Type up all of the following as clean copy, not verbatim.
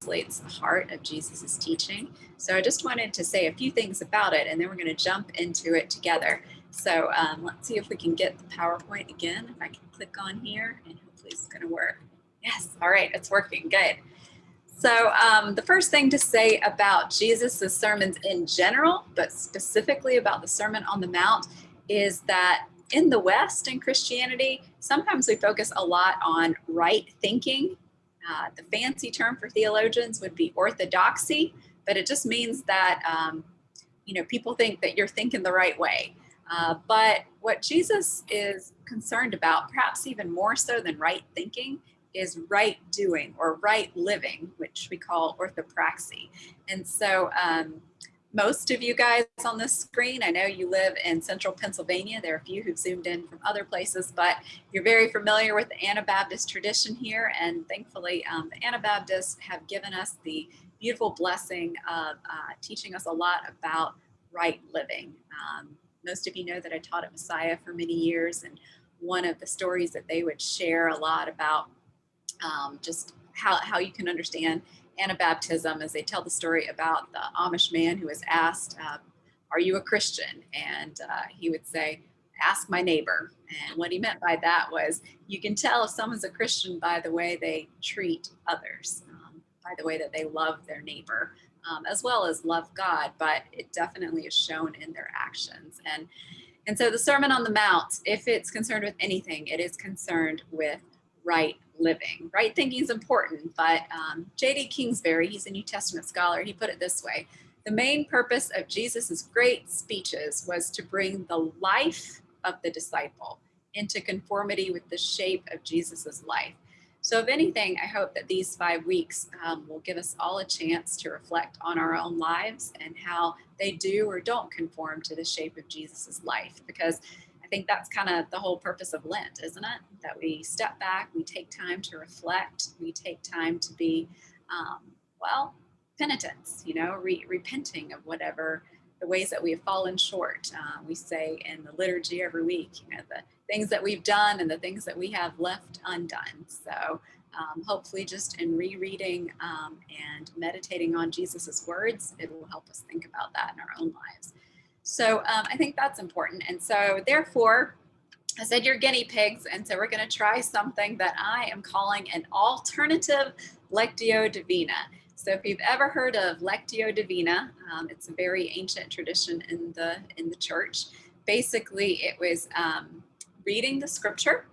encapsulates the heart of Jesus's teaching. So I just wanted to say a few things about it, and then we're going to jump into it together. So let's see if we can get the PowerPoint again. If I can click on here, and hopefully it's going to work. Yes, all right, it's working, good. So the first thing to say about Jesus's sermons in general, but specifically about the Sermon on the Mount, is that in the West, in Christianity, sometimes we focus a lot on right thinking. The fancy term for theologians would be orthodoxy, but it just means that people think that you're thinking the right way. But what Jesus is concerned about, perhaps even more so than right thinking, is right doing or right living, which we call orthopraxy. And so most of you guys on this screen, I know you live in central Pennsylvania. There are a few who've zoomed in from other places, but you're very familiar with the Anabaptist tradition here. And thankfully, the Anabaptists have given us the beautiful blessing of teaching us a lot about right living. Most of you know that I taught at Messiah for many years, and one of the stories that they would share a lot about just how you can understand Anabaptism is they tell the story about the Amish man who was asked, are you a Christian? And he would say, ask my neighbor. And what he meant by that was, you can tell if someone's a Christian by the way they treat others, by the way that they love their neighbor, as well as love God, but it definitely is shown in their actions. And so the Sermon on the Mount, if it's concerned with anything, it is concerned with right living. Right thinking is important, but J.D. Kingsbury, he's a New Testament scholar, he put it this way: the main purpose of Jesus's great speeches was to bring the life of the disciple into conformity with the shape of Jesus's life. So if anything, I hope that these 5 weeks will give us all a chance to reflect on our own lives and how they do or don't conform to the shape of Jesus's life, because I think that's kind of the whole purpose of Lent, isn't it? That we step back, we take time to reflect, we take time to be, penitence, repenting of whatever the ways that we have fallen short. We say in the liturgy every week, the things that we've done and the things that we have left undone. So hopefully just in rereading and meditating on Jesus's words, it will help us think about that in our own lives. So I think that's important. And so therefore, I said you're guinea pigs. And so we're going to try something that I am calling an alternative Lectio Divina. So if you've ever heard of Lectio Divina, it's a very ancient tradition in the church. Basically, it was reading the scripture,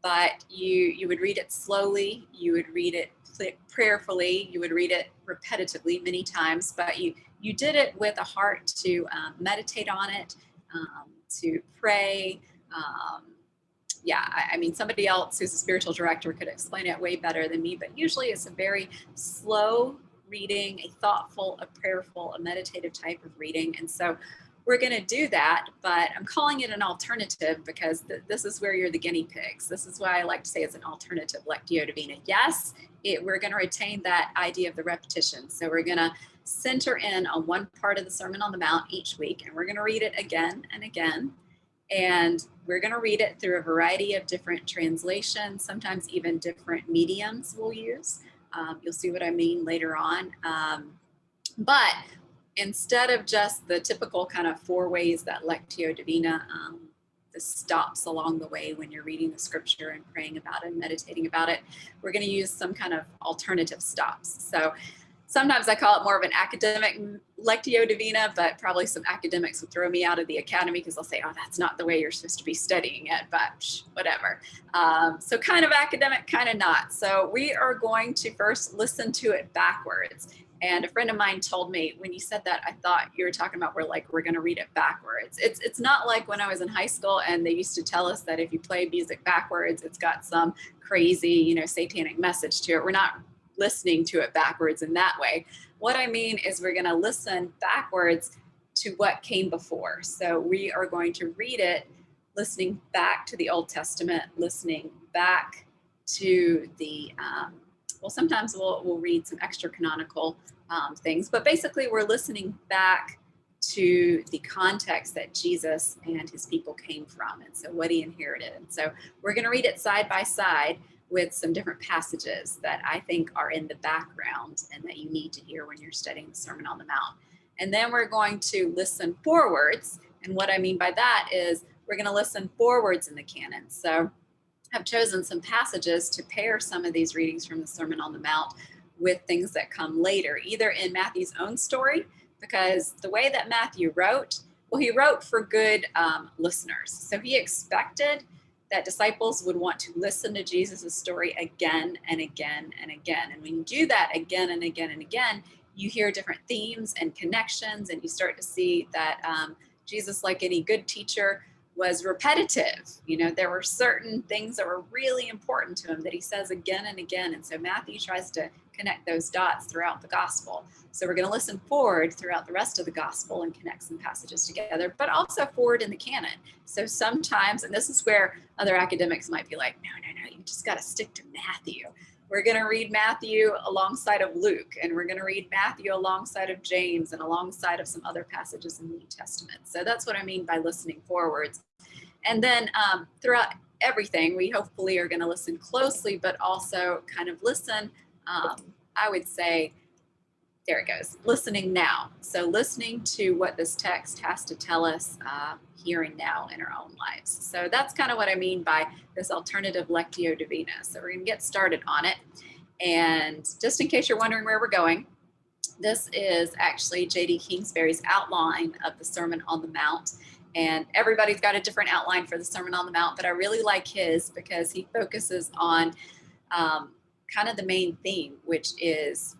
but you would read it slowly, you would read it prayerfully, you would read it repetitively many times, but you did it with a heart to meditate on it, to pray. I mean, somebody else who's a spiritual director could explain it way better than me, but usually it's a very slow reading, a thoughtful, a prayerful, a meditative type of reading. And so we're going to do that, but I'm calling it an alternative because this is where you're the guinea pigs. This is why I like to say it's an alternative Lectio Divina. Yes, we're going to retain that idea of the repetition. So we're going to center in on one part of the Sermon on the Mount each week, and we're going to read it again and again. And we're going to read it through a variety of different translations, sometimes even different mediums we'll use. You'll see what I mean later on. But instead of just the typical kind of 4 ways that Lectio Divina, the stops along the way when you're reading the scripture and praying about it and meditating about it, we're going to use some kind of alternative stops. So sometimes I call it more of an academic Lectio Divina, but probably some academics would throw me out of the academy because they'll say, oh, that's not the way you're supposed to be studying it, but whatever. So kind of academic, kind of not. So we are going to first listen to it backwards. And a friend of mine told me, when you said that, I thought you were talking about we're going to read it backwards. It's not like when I was in high school and they used to tell us that if you play music backwards, it's got some crazy, satanic message to it. We're not listening to it backwards in that way. What I mean is we're going to listen backwards to what came before. So we are going to read it, listening back to the Old Testament, listening back to the, sometimes we'll read some extra canonical things, but basically we're listening back to the context that Jesus and his people came from, and so what he inherited. And so we're going to read it side by side. with some different passages that I think are in the background and that you need to hear when you're studying the Sermon on the Mount. And then we're going to listen forwards. And what I mean by that is we're going to listen forwards in the canon. So I've chosen some passages to pair some of these readings from the Sermon on the Mount with things that come later, either in Matthew's own story, because the way that Matthew wrote, well, he wrote for good listeners. So he expected that disciples would want to listen to Jesus' story again and again and again. And when you do that again and again and again, you hear different themes and connections, and you start to see that Jesus, like any good teacher, was repetitive. You know, there were certain things that were really important to him that he says again and again. And so Matthew tries to connect those dots throughout the gospel. So we're going to listen forward throughout the rest of the gospel and connect some passages together, but also forward in the canon. So sometimes, and this is where other academics might be like, no, you just got to stick to Matthew. We're going to read Matthew alongside of Luke, and we're going to read Matthew alongside of James and alongside of some other passages in the New Testament. So that's what I mean by listening forwards. And then throughout everything, we hopefully are going to listen closely, but also kind of listen, I would say, there it goes, listening now. So listening to what this text has to tell us here and now in our own lives. So that's kind of what I mean by this alternative Lectio Divina. So we're going to get started on it. And just in case you're wondering where we're going, this is actually J.D. Kingsbury's outline of the Sermon on the Mount. And everybody's got a different outline for the Sermon on the Mount, but I really like his because he focuses on kind of the main theme, which is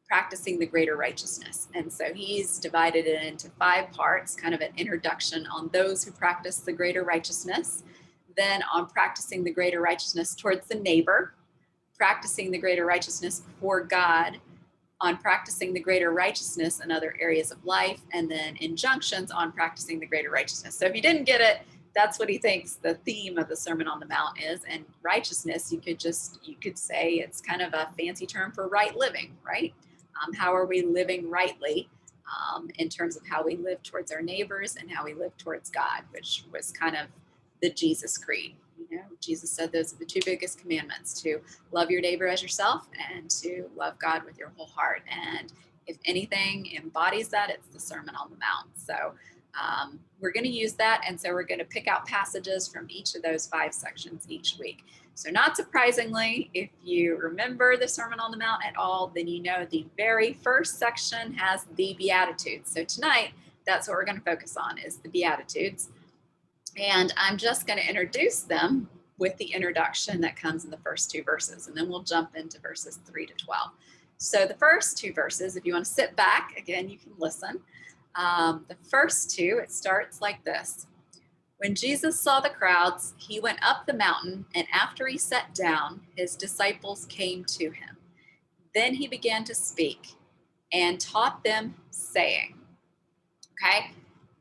practicing the greater righteousness. And so he's divided it into 5 parts, kind of an introduction on those who practice the greater righteousness, then on practicing the greater righteousness towards the neighbor, practicing the greater righteousness before God, on practicing the greater righteousness in other areas of life, and then injunctions on practicing the greater righteousness. So if you didn't get it, that's what he thinks the theme of the Sermon on the Mount is. And righteousness, you could say it's kind of a fancy term for right living, right? How are we living rightly in terms of how we live towards our neighbors and how we live towards God, which was kind of the Jesus creed. You know, Jesus said those are the 2 biggest commandments: to love your neighbor as yourself and to love God with your whole heart. And if anything embodies that, it's the Sermon on the Mount. So we're going to use that. And so we're going to pick out passages from each of those 5 sections each week. So not surprisingly, if you remember the Sermon on the Mount at all, then you know the very first section has the Beatitudes. So tonight, that's what we're going to focus on, is the Beatitudes. And I'm just going to introduce them with the introduction that comes in the first 2 verses. And then we'll jump into verses 3 to 12. So the first 2 verses, if you want to sit back, again, you can listen. The first 2, it starts like this. When Jesus saw the crowds, he went up the mountain, and after he sat down, his disciples came to him. Then he began to speak and taught them, saying, okay,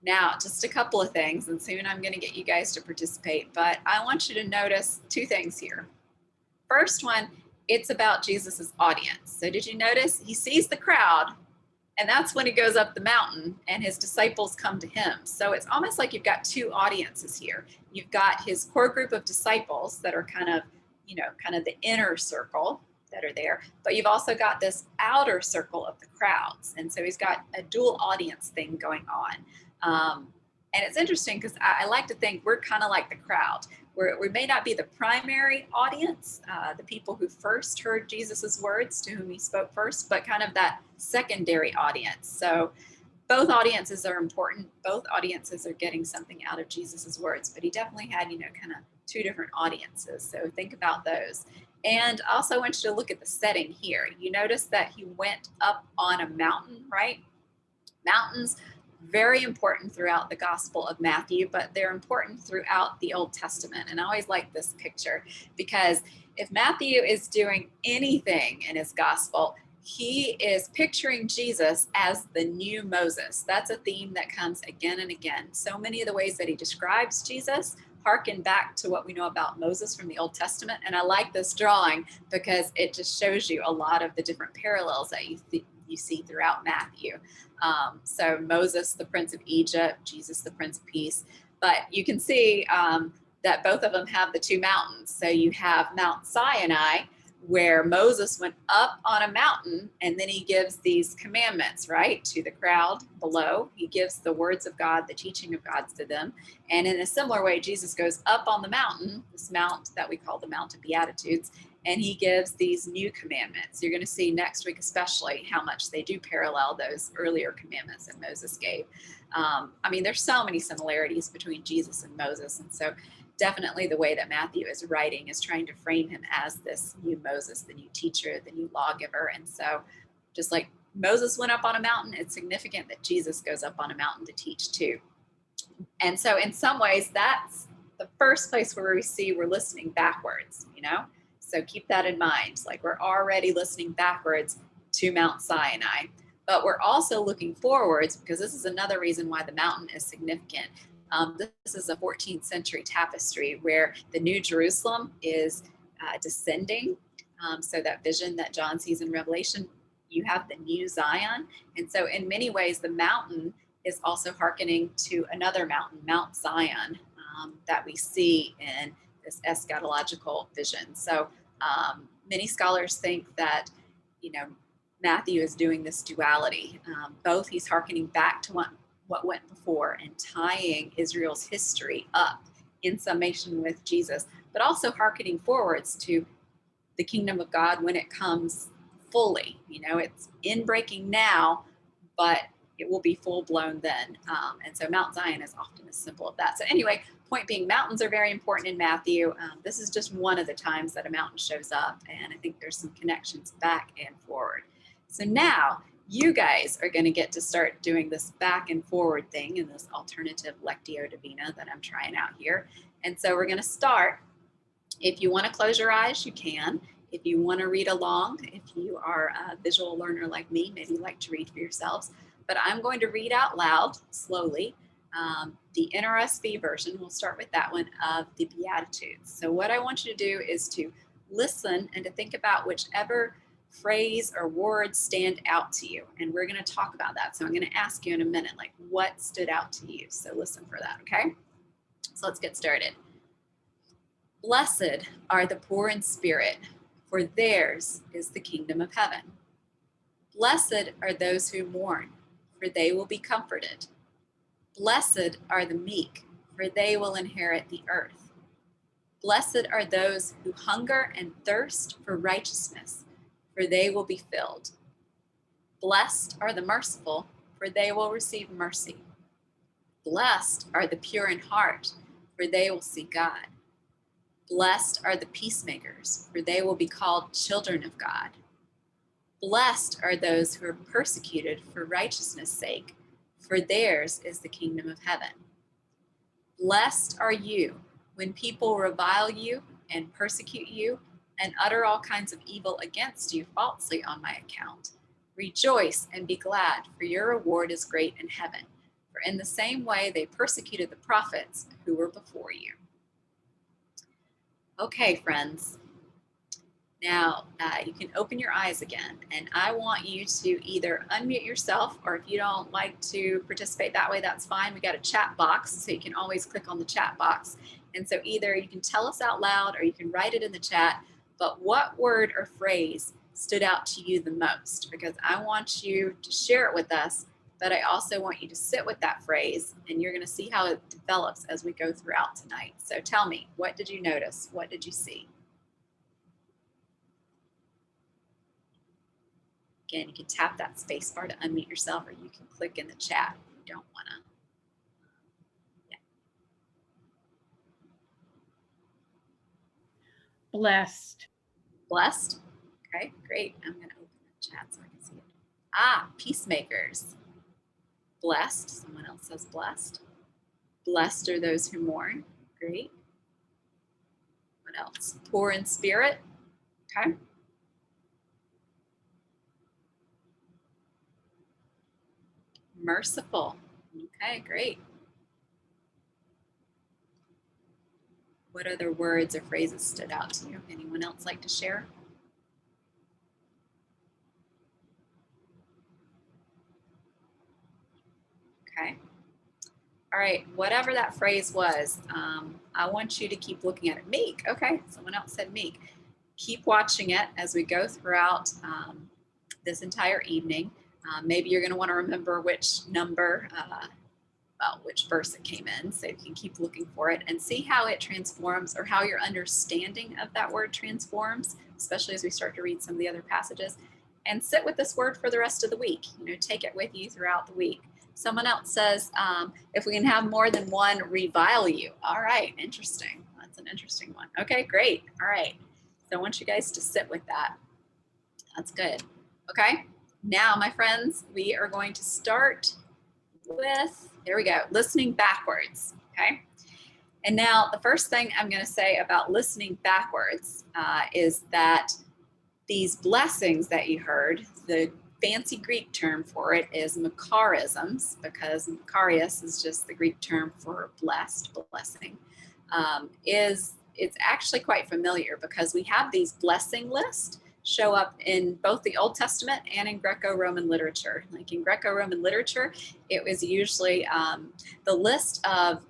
now just a couple of things, and soon I'm going to get you guys to participate, but I want you to notice 2 things here. First one, it's about Jesus's audience. So did you notice he sees the crowd? And that's when he goes up the mountain and his disciples come to him. So it's almost like you've got 2 audiences here. You've got his core group of disciples that are kind of the inner circle that are there, but you've also got this outer circle of the crowds. And so he's got a dual audience thing going on. And it's interesting because I like to think we're kind of like the crowd. We may not be the primary audience, the people who first heard Jesus's words, to whom he spoke first, but kind of that secondary audience. So both audiences are important. Both audiences are getting something out of Jesus's words, but he definitely had, kind of 2 different audiences. So think about those. And I also want you to look at the setting here. You notice that he went up on a mountain, right? Mountains, very important throughout the Gospel of Matthew, but they're important throughout the Old Testament. And I always like this picture because if Matthew is doing anything in his Gospel, he is picturing Jesus as the new Moses. That's a theme that comes again and again. So many of the ways that he describes Jesus harken back to what we know about Moses from the Old Testament. And I like this drawing because it just shows you a lot of the different parallels that you see throughout Matthew. So Moses, the Prince of Egypt, Jesus, the Prince of Peace. But you can see that both of them have the two mountains. So you have Mount Sinai, where Moses went up on a mountain and then he gives these commandments, right, to the crowd below. He gives the words of God, the teaching of God to them. And in a similar way, Jesus goes up on the mountain, this mount that we call the Mount of Beatitudes, and he gives these new commandments. You're going to see next week especially how much they do parallel those earlier commandments that Moses gave. I mean, there's so many similarities between Jesus and Moses. And so definitely the way that Matthew is writing is trying to frame him as this new Moses, the new teacher, the new lawgiver. And so just like Moses went up on a mountain, it's significant that Jesus goes up on a mountain to teach too. And so in some ways, that's the first place where we see we're listening backwards, you know? So keep that in mind. Like we're already listening backwards to Mount Sinai, but we're also looking forwards because this is another reason why the mountain is significant. This is a 14th century tapestry where the New Jerusalem is descending. So that vision that John sees in Revelation, you have the new Zion. And so in many ways, the mountain is also hearkening to another mountain, Mount Zion, that we see in this eschatological vision. So many scholars think that, you know, Matthew is doing this duality. Both he's hearkening back to what went before and tying Israel's history up in summation with Jesus, but also hearkening forwards to the kingdom of God when it comes fully. You know, it's in breaking now, but it will be full blown then. And so Mount Zion is often a symbol of that. So anyway, point being, mountains are very important in Matthew. This is just one of the times that a mountain shows up. And I think there's some connections back and forward. So now you guys are going to get to start doing this back and forward thing in this alternative Lectio Divina that I'm trying out here. And so we're going to start. If you want to close your eyes, you can. If you want to read along, if you are a visual learner like me, maybe you like to read for yourselves. But I'm going to read out loud slowly the NRSV version. We'll start with that one of the Beatitudes. So what I want you to do is to listen and to think about whichever phrase or words stand out to you. And we're going to talk about that. So I'm going to ask you in a minute, like what stood out to you. So listen for that, okay? So let's get started. Blessed are the poor in spirit, for theirs is the kingdom of heaven. Blessed are those who mourn, for they will be comforted. Blessed are the meek, for they will inherit the earth. Blessed are those who hunger and thirst for righteousness, for they will be filled. Blessed are the merciful, for they will receive mercy. Blessed are the pure in heart, for they will see God. Blessed are the peacemakers, for they will be called children of God. Blessed are those who are persecuted for righteousness' sake, for theirs is the kingdom of heaven. Blessed are you when people revile you and persecute you and utter all kinds of evil against you falsely on my account. Rejoice and be glad, for your reward is great in heaven. For in the same way they persecuted the prophets who were before you. Okay, friends. Now, you can open your eyes again, and I want you to either unmute yourself, or if you don't like to participate that way, that's fine. We got a chat box, so you can always click on the chat box. And so either you can tell us out loud or you can write it in the chat, but what word or phrase stood out to you the most? Because I want you to share it with us, but I also want you to sit with that phrase, and you're going to see how it develops as we go throughout tonight. So tell me, what did you notice? What did you see? Again, you can tap that space bar to unmute yourself, or you can click in the chat if you don't want to. Yeah. Blessed. Blessed? Okay, great. I'm going to open the chat so I can see it. Ah, peacemakers. Blessed. Someone else says blessed. Blessed are those who mourn. Great. What else? Poor in spirit. Okay. Merciful. Okay, great. What other words or phrases stood out to you? Anyone else like to share? Okay. All right, whatever that phrase was, I want you to keep looking at it. Meek, okay, someone else said meek. Keep watching it as we go throughout this entire evening. Maybe you're going to want to remember which number, which verse it came in, so you can keep looking for it and see how it transforms, or how your understanding of that word transforms, especially as we start to read some of the other passages. And sit with this word for the rest of the week. Take it with you throughout the week. Someone else says, if we can have more than one revile you. All right, interesting. That's an interesting one. Okay, great. All right. So I want you guys to sit with that. That's good. Okay, now, my friends, we are going to start with, there we go, listening backwards. Okay. And now the first thing I'm going to say about listening backwards is that these blessings that you heard, the fancy Greek term for it is Makarisms, because Makarios is just the Greek term for blessed, blessing, it's actually quite familiar, because we have these blessing lists show up in both the Old Testament and in Greco-Roman literature. Like in Greco-Roman literature, it was usually the list of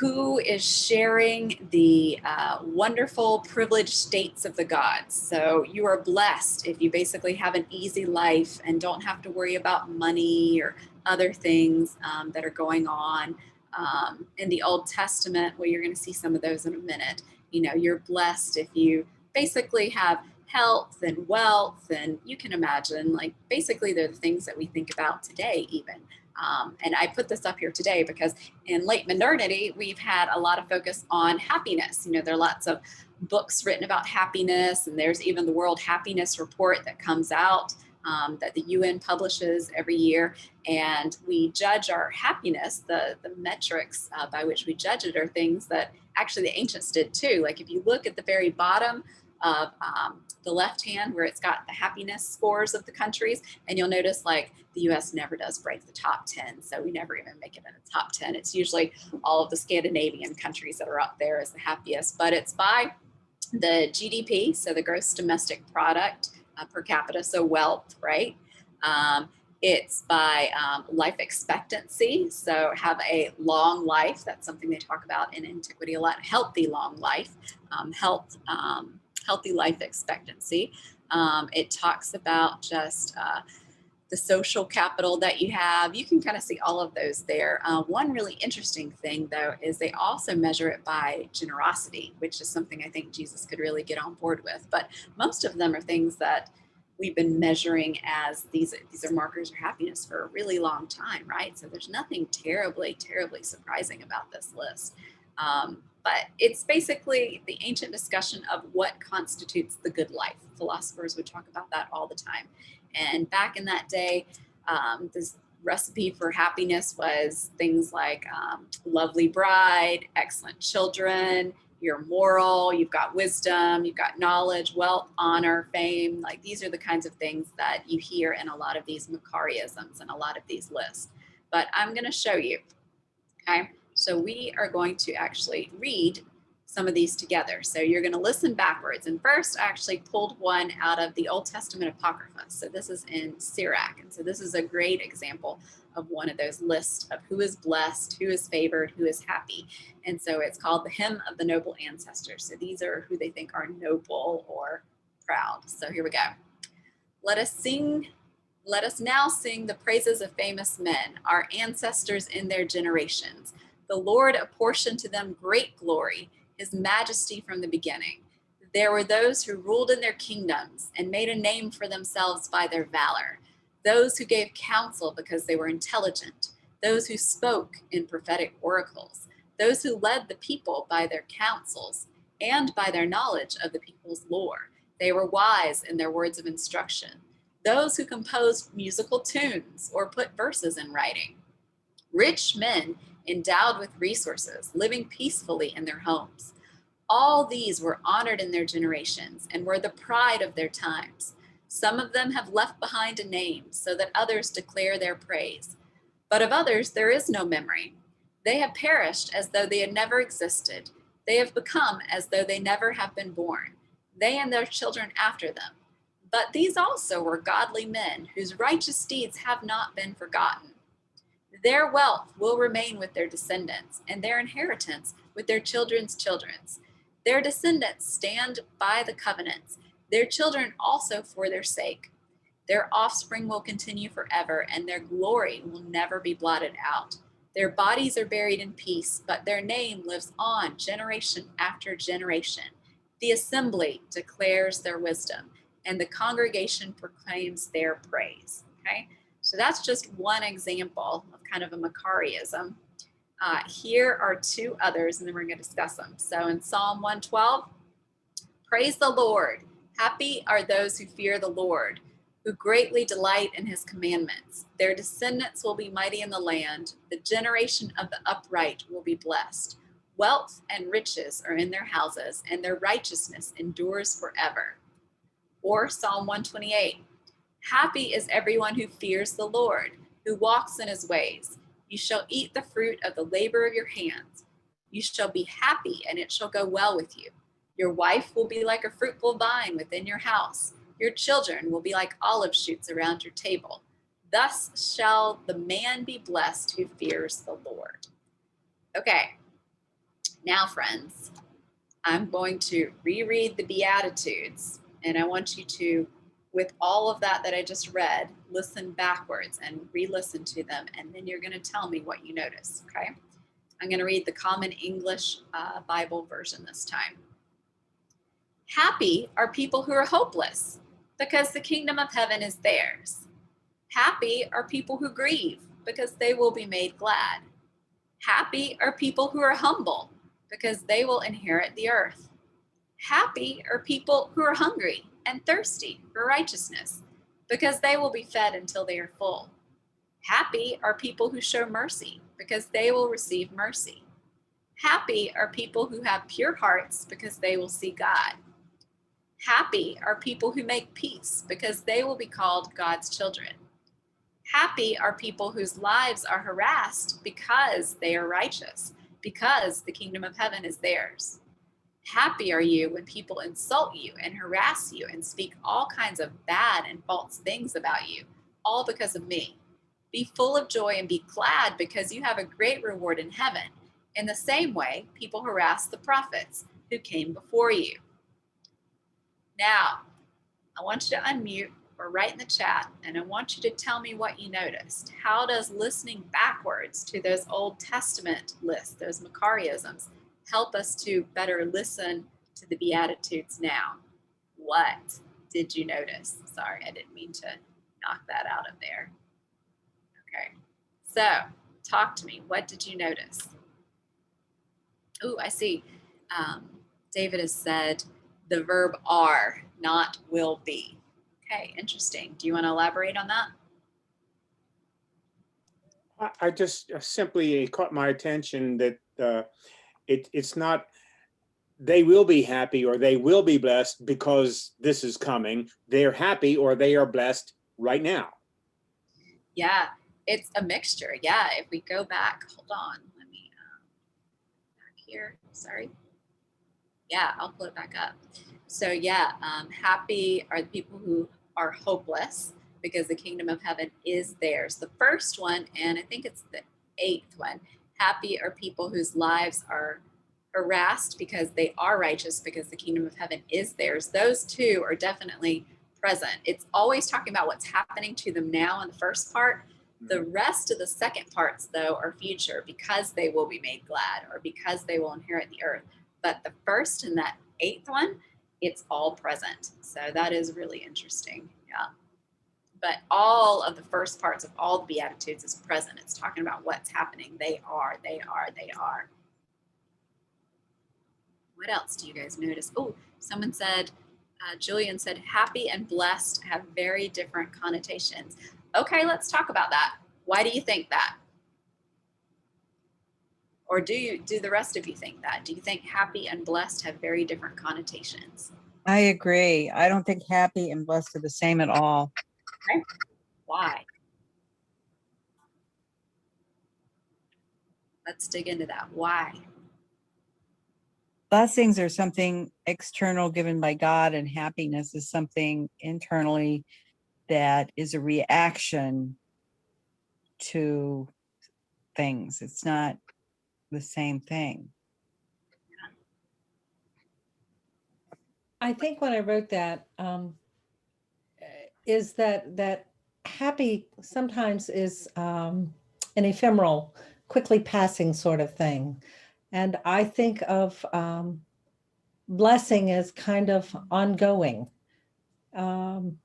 who is sharing the wonderful privileged states of the gods. So you are blessed if you basically have an easy life and don't have to worry about money or other things that are going on. In the Old Testament, well, you're going to see some of those in a minute. You're blessed if you basically have health and wealth, and you can imagine, like, basically they're the things that we think about today even. And I put this up here today because in late modernity, we've had a lot of focus on happiness. There are lots of books written about happiness, and there's even the World Happiness Report that comes out that the UN publishes every year. And we judge our happiness, the metrics by which we judge it are things that actually the ancients did too. Like if you look at the very bottom of the left hand where it's got the happiness scores of the countries, and you'll notice like the US never does break the top 10, so we never even make it in the top 10. It's usually all of the Scandinavian countries that are up there as the happiest, but it's by the GDP, so the gross domestic product per capita, so wealth, right? It's by life expectancy, so have a long life. That's something they talk about in antiquity a lot. Healthy long life, healthy life expectancy. It talks about just the social capital that you have. You can kind of see all of those there. One really interesting thing, though, is they also measure it by generosity, which is something I think Jesus could really get on board with. But most of them are things that we've been measuring as these are markers of happiness for a really long time, right? So there's nothing terribly surprising about this list. But it's basically the ancient discussion of what constitutes the good life. Philosophers would talk about that all the time. And back in that day, this recipe for happiness was things like lovely bride, excellent children, you're moral, you've got wisdom, you've got knowledge, wealth, honor, fame. Like these are the kinds of things that you hear in a lot of these Makarisms and a lot of these lists. But I'm going to show you, okay? So we are going to actually read some of these together. So you're going to listen backwards. And first, I actually pulled one out of the Old Testament Apocrypha. So this is in Sirach. And so this is a great example of one of those lists of who is blessed, who is favored, who is happy. And so it's called the Hymn of the Noble Ancestors. So these are who they think are noble or proud. So here we go. Let us now sing the praises of famous men, our ancestors in their generations. The Lord apportioned to them great glory, his majesty from the beginning. There were those who ruled in their kingdoms and made a name for themselves by their valor. Those who gave counsel because they were intelligent. Those who spoke in prophetic oracles. Those who led the people by their counsels and by their knowledge of the people's lore. They were wise in their words of instruction. Those who composed musical tunes or put verses in writing. Rich men endowed with resources, living peacefully in their homes. All these were honored in their generations and were the pride of their times. Some of them have left behind a name so that others declare their praise. But of others there is no memory. They have perished as though they had never existed. They have become as though they never have been born, they and their children after them. But these also were godly men whose righteous deeds have not been forgotten. Their wealth will remain with their descendants, and their inheritance with their children's children's. Their descendants stand by the covenants, their children also for their sake. Their offspring will continue forever, and their glory will never be blotted out. Their bodies are buried in peace, but their name lives on generation after generation. The assembly declares their wisdom, and the congregation proclaims their praise. Okay, so that's just one example of kind of a Macariism. Here are two others, and then we're going to discuss them. So in Psalm 112, praise the Lord. Happy are those who fear the Lord, who greatly delight in his commandments. Their descendants will be mighty in the land. The generation of the upright will be blessed. Wealth and riches are in their houses, and their righteousness endures forever. Or Psalm 128, happy is everyone who fears the Lord, who walks in his ways. You shall eat the fruit of the labor of your hands. You shall be happy, and it shall go well with you. Your wife will be like a fruitful vine within your house. Your children will be like olive shoots around your table. Thus shall the man be blessed who fears the Lord. Okay, now friends, I'm going to reread the Beatitudes, and I want you to, with all of that I just read, listen backwards and re-listen to them, and then you're going to tell me what you notice, okay? I'm going to read the Common English Bible version this time. Happy are people who are hopeless, because the kingdom of heaven is theirs. Happy are people who grieve, because they will be made glad. Happy are people who are humble, because they will inherit the earth. Happy are people who are hungry and thirsty for righteousness, because they will be fed until they are full. Happy are people who show mercy, because they will receive mercy. Happy are people who have pure hearts, because they will see God. Happy are people who make peace, because they will be called God's children. Happy are people whose lives are harassed because they are righteous, because the kingdom of heaven is theirs. Happy are you when people insult you and harass you and speak all kinds of bad and false things about you, all because of me. Be full of joy and be glad, because you have a great reward in heaven. In the same way, people harass the prophets who came before you. Now, I want you to unmute or write in the chat, and I want you to tell me what you noticed. How does listening backwards to those Old Testament lists, those Macariisms, help us to better listen to the Beatitudes now? What did you notice? Sorry, I didn't mean to knock that out of there. Okay, so talk to me. What did you notice? Oh, I see. David has said the verb are, not will be. Okay, interesting. Do you want to elaborate on that? I just simply caught my attention that it's not they will be happy or they will be blessed because this is coming. They're happy or they are blessed right now. Yeah, it's a mixture. Yeah, if we go back, hold on, let me back here. Sorry. Yeah, I'll pull it back up. So yeah, happy are the people who are hopeless, because the kingdom of heaven is theirs. The first one, and I think it's the 8th one, happy are people whose lives are harassed because they are righteous, because the kingdom of heaven is theirs. Those two are definitely present. It's always talking about what's happening to them now in the first part. The rest of the second parts, though, are future, because they will be made glad or because they will inherit the earth. But the first and that 8th one, it's all present. So that is really interesting. Yeah. But all of the first parts of all the Beatitudes is present. It's talking about what's happening. They are, they are, they are. What else do you guys notice? Oh, someone said, Julian said, happy and blessed have very different connotations. Okay, let's talk about that. Why do you think that? Or do the rest of you think that? Do you think happy and blessed have very different connotations? I agree. I don't think happy and blessed are the same at all. Okay. Why? Let's dig into that. Why? Blessings are something external given by God, and happiness is something internally that is a reaction to things. It's not the same thing. I think when I wrote that, is that happy sometimes is an ephemeral, quickly passing sort of thing. And I think of blessing as kind of ongoing. And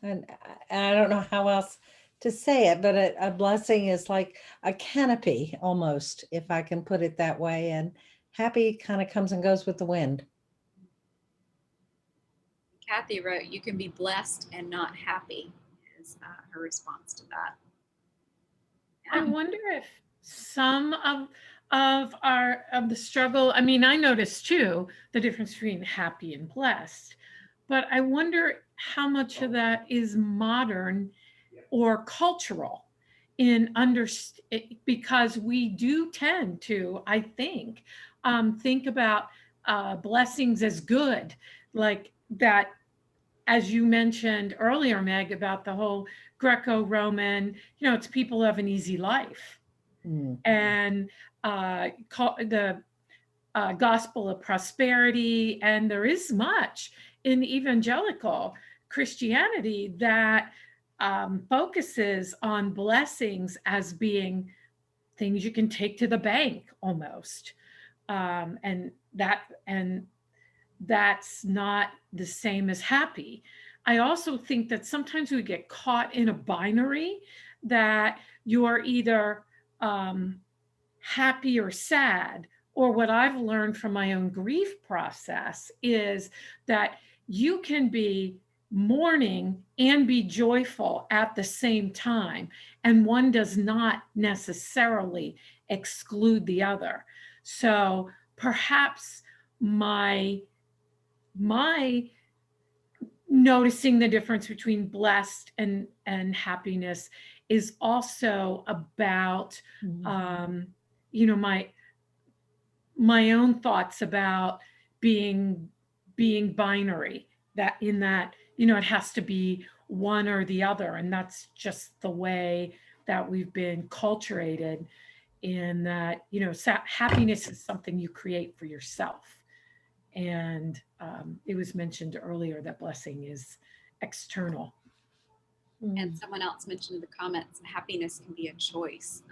I don't know how else to say it, but a blessing is like a canopy almost, if I can put it that way. And happy kind of comes and goes with the wind. Kathy wrote, "You can be blessed and not happy," is her response to that. I wonder if some of the struggle, I mean, I noticed too the difference between happy and blessed, but I wonder how much of that is modern or cultural because we do tend to, I think about blessings as good, like that, as you mentioned earlier, Meg, about the whole Greco-Roman, it's people who have an easy life. And the gospel of prosperity. And there is much in evangelical Christianity that focuses on blessings as being things you can take to the bank almost. And that's not the same as happy. I also think that sometimes we get caught in a binary that you are either happy or sad, or what I've learned from my own grief process is that you can be mourning and be joyful at the same time, and one does not necessarily exclude the other. So perhaps my noticing the difference between blessed and happiness is also about my own thoughts about being binary, that it has to be one or the other, and that's just the way that we've been culturated in that. Happiness is something you create for yourself. And it was mentioned earlier that blessing is external. And someone else mentioned in the comments, happiness can be a choice.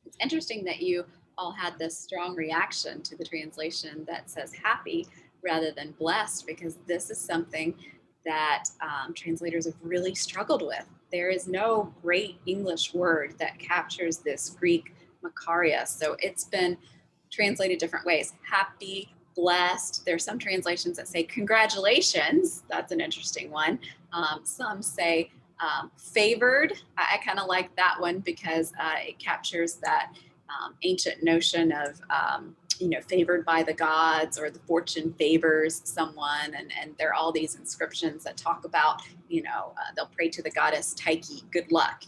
It's interesting that you all had this strong reaction to the translation that says happy rather than blessed, because this is something that translators have really struggled with. There is no great English word that captures this Greek makarios. So it's been translated different ways. Happy, blessed. There are some translations that say congratulations. That's an interesting one. Some say favored. I kind of like that one because it captures that ancient notion of favored by the gods, or the fortune favors someone, and there are all these inscriptions that talk about they'll pray to the goddess Tyche, good luck,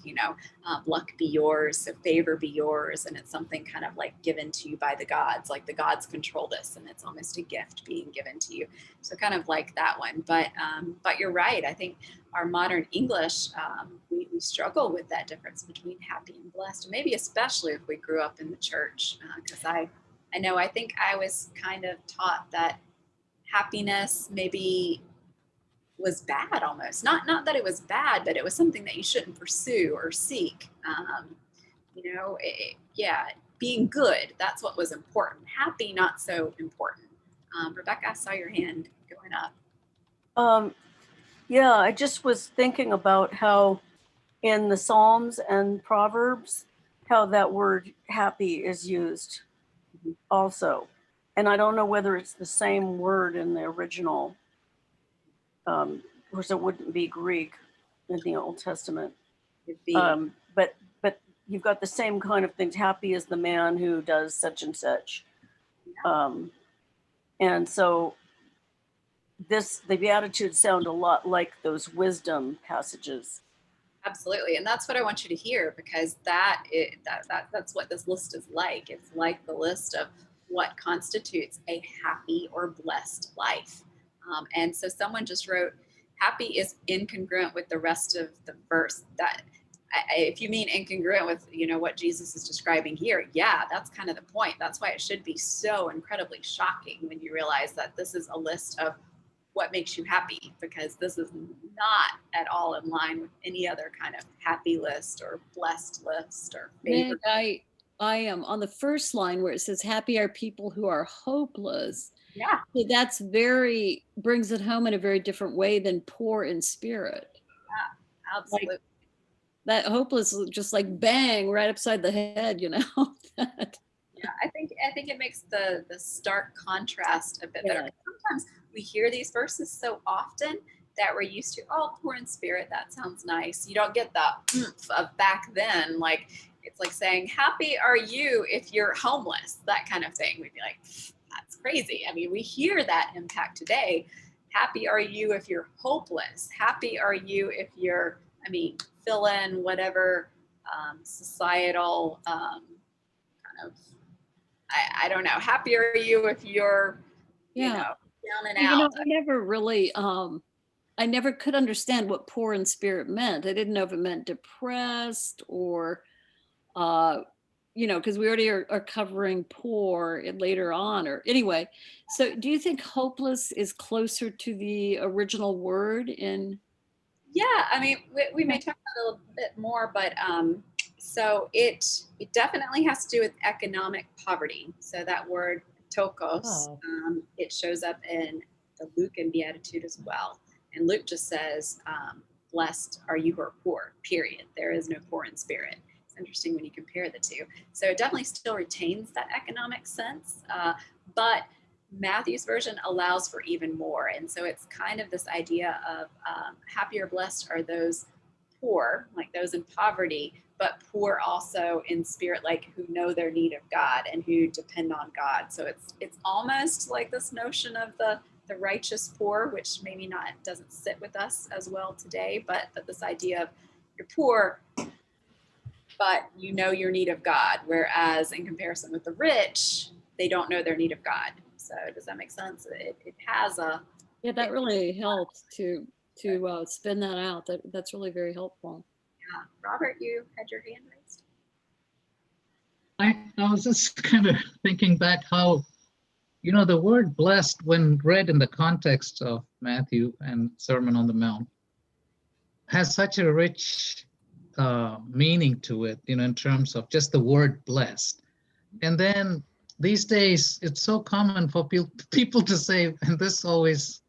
luck be yours, so favor be yours, and it's something kind of like given to you by the gods, like the gods control this, and it's almost a gift being given to you. So kind of like that one, but you're right. I think our modern English, we struggle with that difference between happy and blessed, and maybe especially if we grew up in the church, because I think I was kind of taught that happiness maybe was bad almost. Not that it was bad, but it was something that you shouldn't pursue or seek. Being good, that's what was important. Happy, not so important. Rebecca, I saw your hand going up. Yeah, I just was thinking about how in the Psalms and Proverbs, how that word happy is used also. And I don't know whether it's the same word in the original, of course it wouldn't be Greek in the Old Testament. But you've got the same kind of things. Happy is the man who does such and such. And so the Beatitudes sound a lot like those wisdom passages. Absolutely, and that's what I want you to hear, because that's what this list is like. It's like the list of what constitutes a happy or blessed life. And so someone just wrote, happy is incongruent with the rest of the verse. That if you mean incongruent with, what Jesus is describing here, yeah, that's kind of the point. That's why it should be so incredibly shocking when you realize that this is a list of what makes you happy, because this is not at all in line with any other kind of happy list or blessed list or favorite. Meg, I am on the first line where it says, happy are people who are hopeless. Yeah, So that's brings it home in a very different way than poor in spirit. absolutely. Like, that hopeless is just like bang right upside the head, Yeah, I think it makes the stark contrast a bit better. Yeah. Sometimes we hear these verses so often that we're used to, oh, poor in spirit, that sounds nice. You don't get the oomph of back then. Like, it's like saying, happy are you if you're homeless, that kind of thing. We'd be like, that's crazy. I mean, we hear that impact today. Happy are you if you're hopeless. Happy are you if you're, fill in whatever societal kind of, I don't know. Happy are you if you're, down and out. I never really, I never could understand what poor in spirit meant. I didn't know if it meant depressed or, because we already are covering poor later on, or anyway. So do you think hopeless is closer to the original word in? Yeah, we may talk about it a little bit more, but so it definitely has to do with economic poverty. So that word tokos, Oh. It shows up in the Luke and Beatitude as well. And Luke just says, blessed are you who are poor, period. There is no poor in spirit. It's interesting when you compare the two. So it definitely still retains that economic sense, but Matthew's version allows for even more. And so it's kind of this idea of happy or blessed are those poor, like those in poverty, but poor also in spirit, like who know their need of God and who depend on God. So it's almost like this notion of the righteous poor, which maybe doesn't sit with us as well today, but this idea of you're poor, but you know your need of God. Whereas in comparison with the rich, they don't know their need of God. So does that make sense? It has a... Yeah, that really helps to spin that out. That's really very helpful. Yeah. Robert, you had your hand raised. I was just kind of thinking back how, the word blessed, when read in the context of Matthew and Sermon on the Mount, has such a rich meaning to it, in terms of just the word blessed. And then these days, it's so common for people to say, and this always,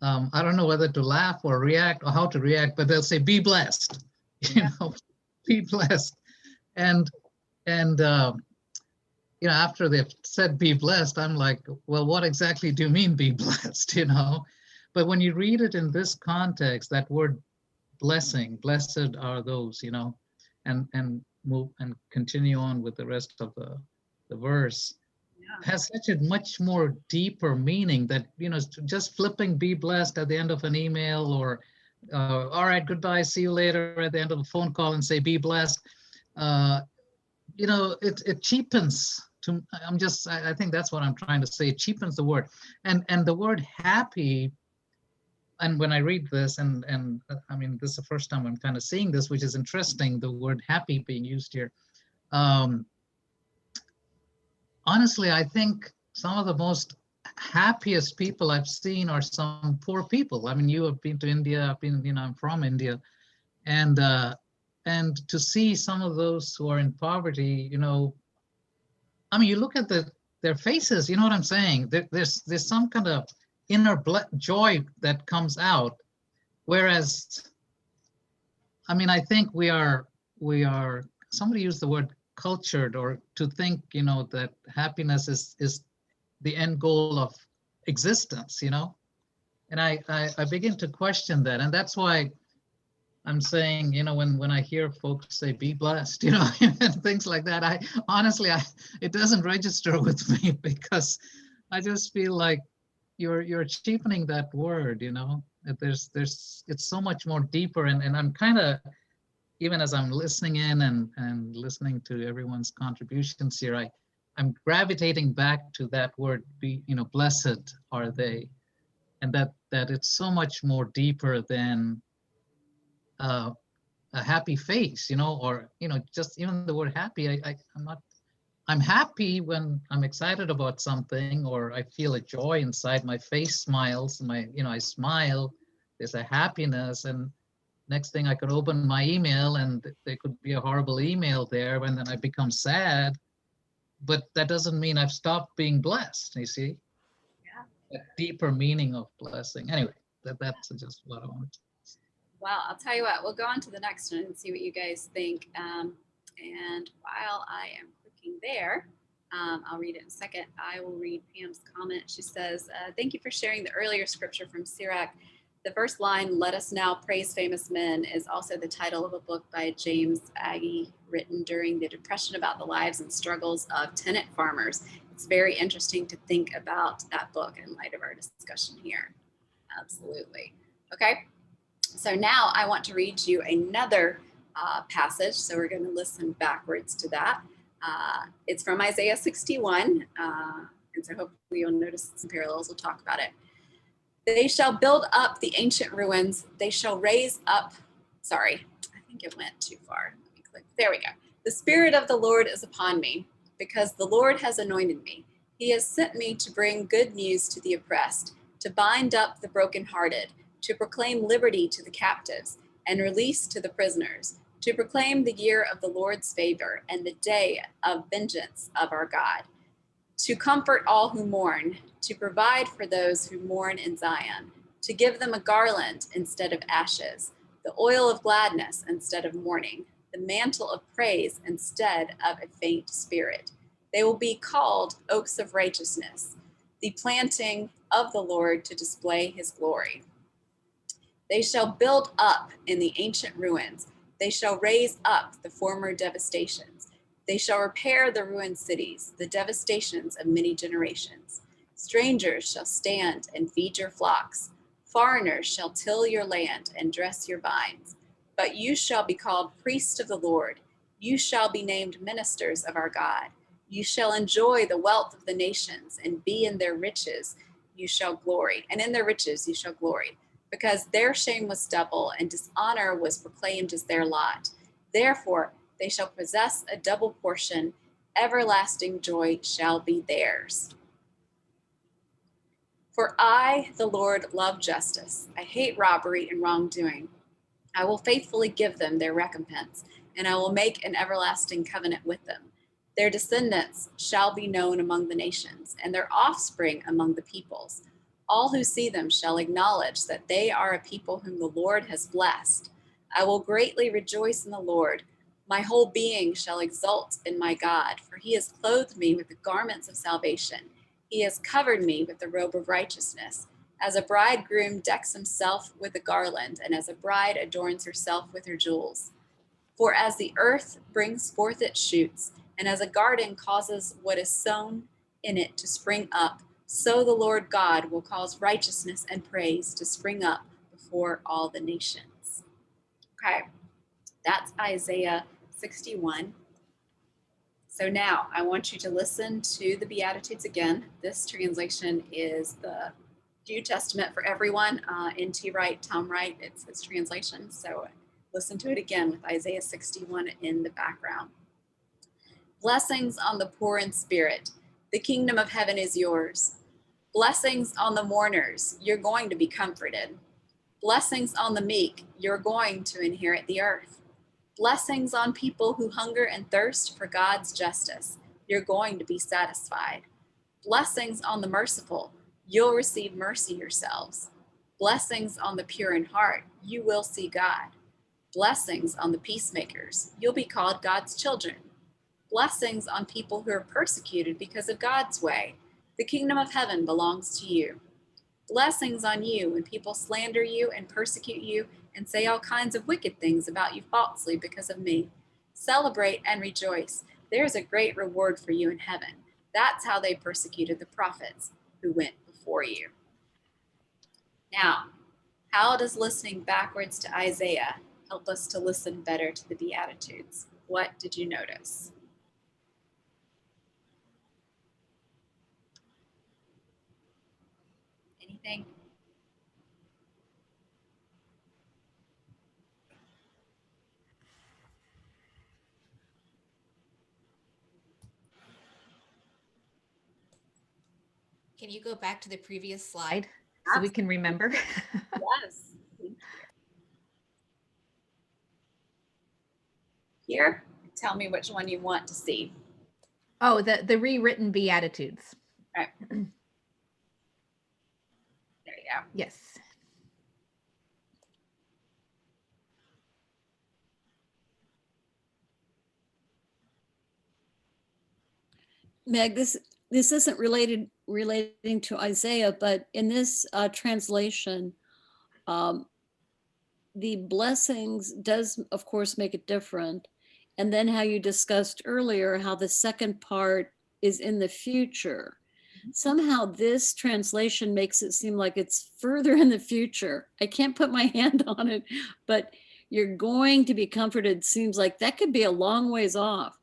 I don't know whether to laugh or react or how to react, but they'll say, be blessed, be blessed. And after they've said be blessed, I'm like, well, what exactly do you mean be blessed, But when you read it in this context, that word blessing, blessed are those, and move and continue on with the rest of the verse, has such a much more deeper meaning that, just flipping be blessed at the end of an email or, all right, goodbye, see you later at the end of a phone call and say be blessed. It cheapens to, I think that's what I'm trying to say. It cheapens the word. And the word happy, and when I read this, and this is the first time I'm kind of seeing this, which is interesting, the word happy being used here. Honestly, I think some of the most happiest people I've seen are some poor people. You have been to India, I'm from India. And to see some of those who are in poverty, you look at their faces, you know what I'm saying? There's some kind of inner joy that comes out. Whereas, I think we are, somebody used the word cultured, or to think, that happiness is the end goal of existence, and I begin to question that. And that's why I'm saying, when I hear folks say be blessed, and things like that, it doesn't register with me, because I just feel like you're cheapening that word, it's so much more deeper. And I'm kind of, even as I'm listening in and listening to everyone's contributions here, I'm gravitating back to that word, be, blessed are they, and that it's so much more deeper than a happy face, or, just even the word happy, I'm happy when I'm excited about something, or I feel a joy inside, my face smiles, I smile, there's a happiness, and next thing I could open my email and there could be a horrible email there, and then I become sad, but that doesn't mean I've stopped being blessed, you see? Yeah. A deeper meaning of blessing. Anyway, that's just what I wanted to say. Well, I'll tell you what, we'll go on to the next one and see what you guys think. And while I am clicking there, I'll read it in a second. I will read Pam's comment. She says, thank you for sharing the earlier scripture from Sirach. The first line, let us now praise famous men, is also the title of a book by James Agee written during the Depression about the lives and struggles of tenant farmers. It's very interesting to think about that book in light of our discussion here. Absolutely. Okay. So now I want to read you another passage. So we're going to listen backwards to that. It's from Isaiah 61. And so hopefully you'll notice some parallels. We'll talk about it. They shall build up the ancient ruins. They shall raise up, sorry, I think it went too far. Let me click. There we go. The Spirit of the Lord is upon me because the Lord has anointed me. He has sent me to bring good news to the oppressed, to bind up the brokenhearted, to proclaim liberty to the captives and release to the prisoners, to proclaim the year of the Lord's favor and the day of vengeance of our God, to comfort all who mourn, to provide for those who mourn in Zion, to give them a garland instead of ashes, the oil of gladness instead of mourning, the mantle of praise instead of a faint spirit. They will be called oaks of righteousness, the planting of the Lord to display his glory. They shall build up in the ancient ruins. They shall raise up the former devastations. They shall repair the ruined cities, the devastations of many generations. Strangers shall stand and feed your flocks. Foreigners shall till your land and dress your vines. But you shall be called priests of the Lord. You shall be named ministers of our God. You shall enjoy the wealth of the nations and be in their riches. You shall glory, and in their riches you shall glory. Because their shame was double and dishonor was proclaimed as their lot. Therefore, they shall possess a double portion. Everlasting joy shall be theirs. For I, the Lord, love justice. I hate robbery and wrongdoing. I will faithfully give them their recompense, and I will make an everlasting covenant with them. Their descendants shall be known among the nations, and their offspring among the peoples. All who see them shall acknowledge that they are a people whom the Lord has blessed. I will greatly rejoice in the Lord. My whole being shall exult in my God, for he has clothed me with the garments of salvation. He has covered me with the robe of righteousness. As a bridegroom decks himself with a garland, and as a bride adorns herself with her jewels. For as the earth brings forth its shoots, and as a garden causes what is sown in it to spring up, so the Lord God will cause righteousness and praise to spring up before all the nations. Okay, that's Isaiah 61. So now I want you to listen to the Beatitudes again. This translation is the New Testament for everyone. N.T. Wright, Tom Wright, it's his translation. So listen to it again with Isaiah 61 in the background. Blessings on the poor in spirit. The kingdom of heaven is yours. Blessings on the mourners. You're going to be comforted. Blessings on the meek. You're going to inherit the earth. Blessings on people who hunger and thirst for God's justice. You're going to be satisfied. Blessings on the merciful. You'll receive mercy yourselves. Blessings on the pure in heart. You will see God. Blessings on the peacemakers. You'll be called God's children. Blessings on people who are persecuted because of God's way. The kingdom of heaven belongs to you. Blessings on you when people slander you and persecute you and say all kinds of wicked things about you falsely because of me. Celebrate and rejoice. There's a great reward for you in heaven. That's how they persecuted the prophets who went before you. Now, how does listening backwards to Isaiah help us to listen better to the Beatitudes? What did you notice? Anything? can you go back to the previous slide so we can remember? Yes. Here, tell me which one you want to see. Oh, the rewritten Beatitudes. All right. There you go. Yes. Meg, this isn't relating to Isaiah, but in this translation, the blessings does, of course, make it different. And then how you discussed earlier, how the second part is in the future. Somehow this translation makes it seem like it's further in the future. I can't put my hand on it, but you're going to be comforted seems like that could be a long ways off.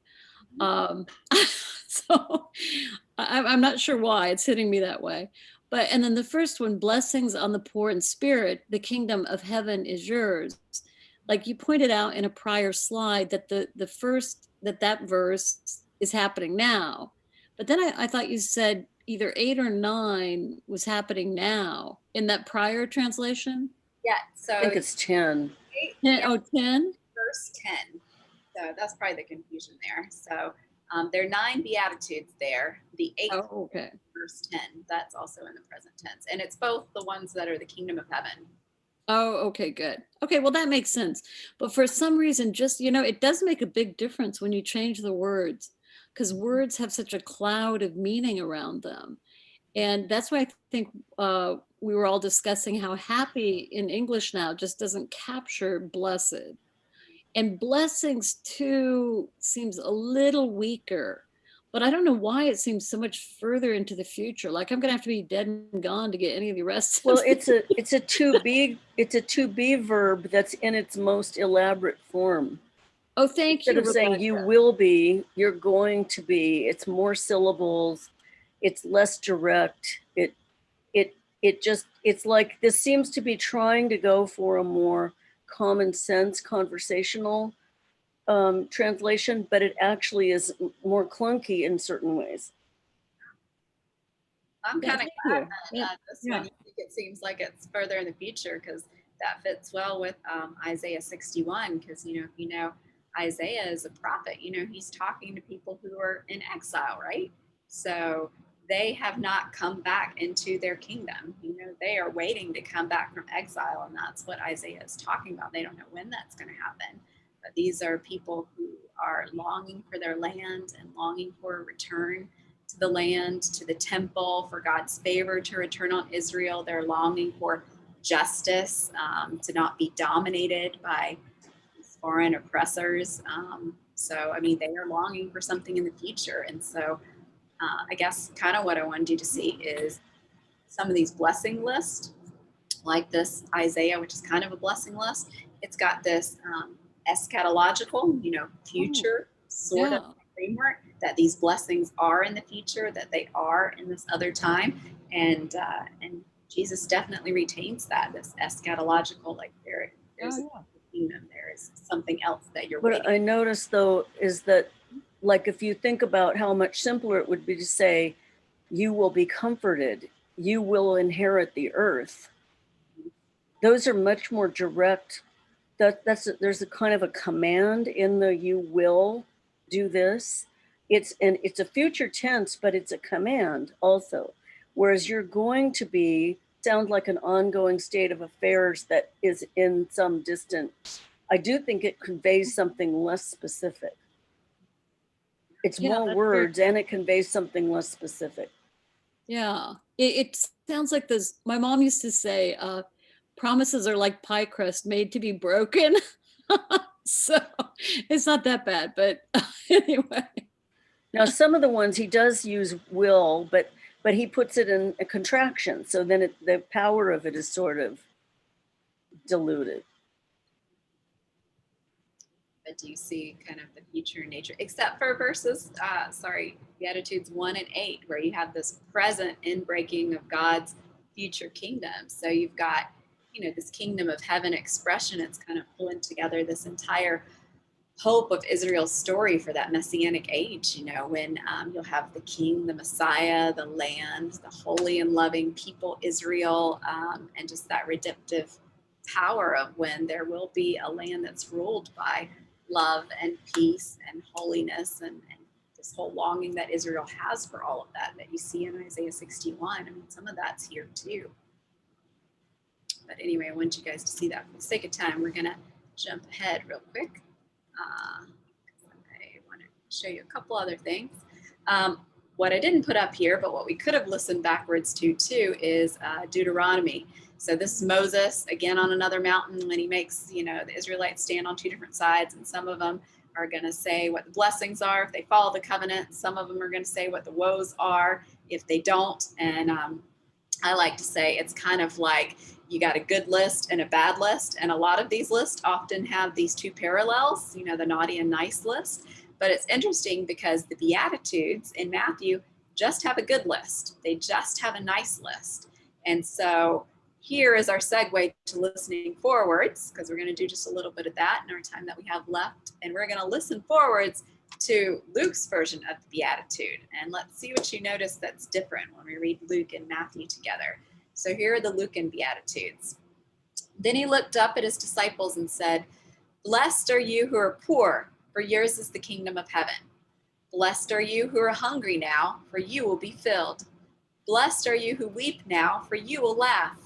So I'm not sure why it's hitting me that way. But, and then the first one, blessings on the poor in spirit, the kingdom of heaven is yours. Like you pointed out in a prior slide that the first, that verse is happening now. But then I thought you said either 8 or 9 was happening now in that prior translation. Yeah, so I think it's 10. 10? Verse 10. So that's probably the confusion there. So there are 9 Beatitudes there. The 8th, okay. Verse 10, that's also in the present tense. And it's both the ones that are the kingdom of heaven. Oh, okay, good. Okay, well, that makes sense. But for some reason, just, it does make a big difference when you change the words, because words have such a cloud of meaning around them. And that's why I think we were all discussing how happy in English now just doesn't capture blessed. And blessings too seems a little weaker, but I don't know why it seems so much further into the future. Like I'm gonna have to be dead and gone to get any of the rest. Well, it's a to be verb that's in its most elaborate form. Oh, thank you. Instead of saying you will be, you're going to be. It's more syllables. It's less direct. It's like this seems to be trying to go for a more common sense conversational translation, but it actually is more clunky in certain ways. I'm kind of glad that this Yeah. one, you think it seems like it's further in the future, because that fits well with Isaiah 61, because Isaiah is a prophet. He's talking to people who are in exile, right? So they have not come back into their kingdom. They are waiting to come back from exile, and that's what Isaiah is talking about. They don't know when that's going to happen, but these are people who are longing for their land and longing for a return to the land, to the temple, for God's favor to return on Israel. They're longing for justice, to not be dominated by foreign oppressors. They are longing for something in the future. And so I guess kind of what I wanted you to see is some of these blessing lists, like this Isaiah, which is kind of a blessing list. It's got this eschatological, future sort of framework, that these blessings are in the future, that they are in this other time. And Jesus definitely retains that, this eschatological, like there's a kingdom, there is something else that you're waiting. What I noticed though is that, like, if you think about how much simpler it would be to say, you will be comforted, you will inherit the earth. Those are much more direct. There's a kind of a command in the you will do this. It's a future tense, but it's a command also. Whereas you're going to be sounds like an ongoing state of affairs that is in some distant. I do think it conveys something less specific. It's more words and it conveys something less specific. Yeah, it sounds like this. My mom used to say, promises are like pie crust made to be broken. So it's not that bad, but anyway. Now, some of the ones he does use will, but he puts it in a contraction. So then the power of it is sort of diluted. But do you see kind of the future nature, except for Beatitudes 1 and 8, where you have this present inbreaking of God's future kingdom. So you've got, this kingdom of heaven expression. It's kind of pulling together this entire hope of Israel's story for that messianic age, you know, when you'll have the king, the Messiah, the land, the holy and loving people, Israel, and just that redemptive power of when there will be a land that's ruled by love and peace and holiness, and this whole longing that Israel has for all of that you see in Isaiah 61. I mean, some of that's here too. But anyway, I want you guys to see that. For the sake of time, we're going to jump ahead real quick. I want to show you a couple other things. What I didn't put up here, but what we could have listened backwards to too, is Deuteronomy. So this is Moses, again, on another mountain when he makes, you know, the Israelites stand on two different sides, and some of them are going to say what the blessings are if they follow the covenant. Some of them are going to say what the woes are if they don't. And I like to say it's kind of like you got a good list and a bad list. And a lot of these lists often have these two parallels, you know, the naughty and nice list. But it's interesting because the Beatitudes in Matthew just have a good list. They just have a nice list. And so here is our segue to listening forwards, because we're going to do just a little bit of that in our time that we have left. And we're going to listen forwards to Luke's version of the Beatitude. And let's see what you notice that's different when we read Luke and Matthew together. So here are the Lucan Beatitudes. Then he looked up at his disciples and said, "Blessed are you who are poor, for yours is the kingdom of heaven. Blessed are you who are hungry now, for you will be filled. Blessed are you who weep now, for you will laugh.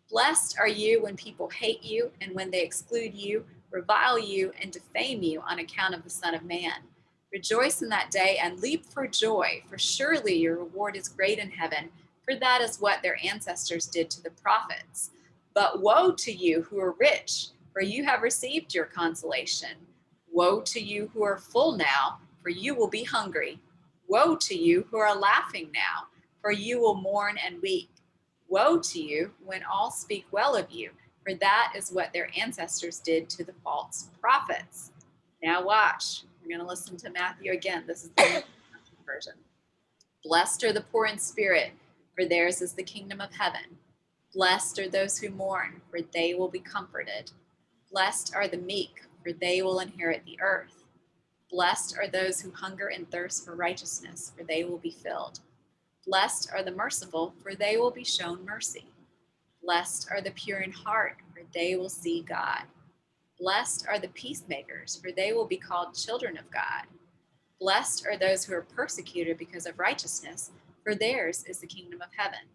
Blessed are you when people hate you and when they exclude you, revile you, and defame you on account of the Son of Man. Rejoice in that day and leap for joy, for surely your reward is great in heaven, for that is what their ancestors did to the prophets. But woe to you who are rich, for you have received your consolation. Woe to you who are full now, for you will be hungry. Woe to you who are laughing now, for you will mourn and weep. Woe to you when all speak well of you, for that is what their ancestors did to the false prophets." Now watch. We're going to listen to Matthew again. This is the version. "Blessed are the poor in spirit, for theirs is the kingdom of heaven. Blessed are those who mourn, for they will be comforted. Blessed are the meek, for they will inherit the earth. Blessed are those who hunger and thirst for righteousness, for they will be filled. Blessed are the merciful, for they will be shown mercy. Blessed are the pure in heart, for they will see God. Blessed are the peacemakers, for they will be called children of God. Blessed are those who are persecuted because of righteousness, for theirs is the kingdom of heaven.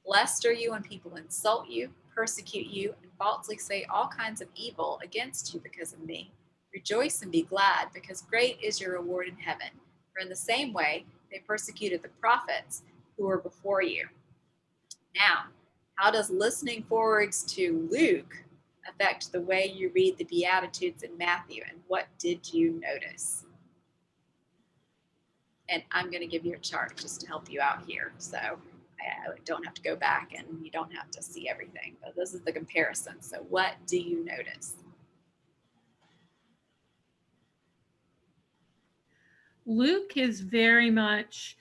Blessed are you when people insult you, persecute you, and falsely say all kinds of evil against you because of me. Rejoice and be glad, because great is your reward in heaven. For in the same way, they persecuted the prophets who were before you." Now, how does listening forwards to Luke affect the way you read the Beatitudes in Matthew, and what did you notice? And I'm going to give you a chart just to help you out here, so I don't have to go back and you don't have to see everything, but this is the comparison. So what do you notice? Luke is very much,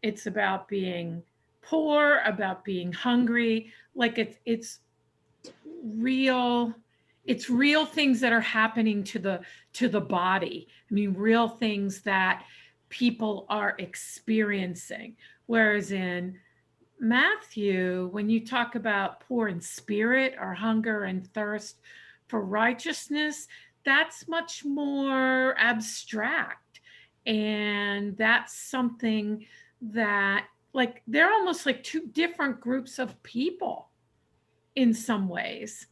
it's about being poor, about being hungry. Like it's real things that are happening to the body. I mean, real things that people are experiencing. Whereas in Matthew, when you talk about poor in spirit or hunger and thirst for righteousness, that's much more abstract. And that's something that, like, they're almost like two different groups of people in some ways.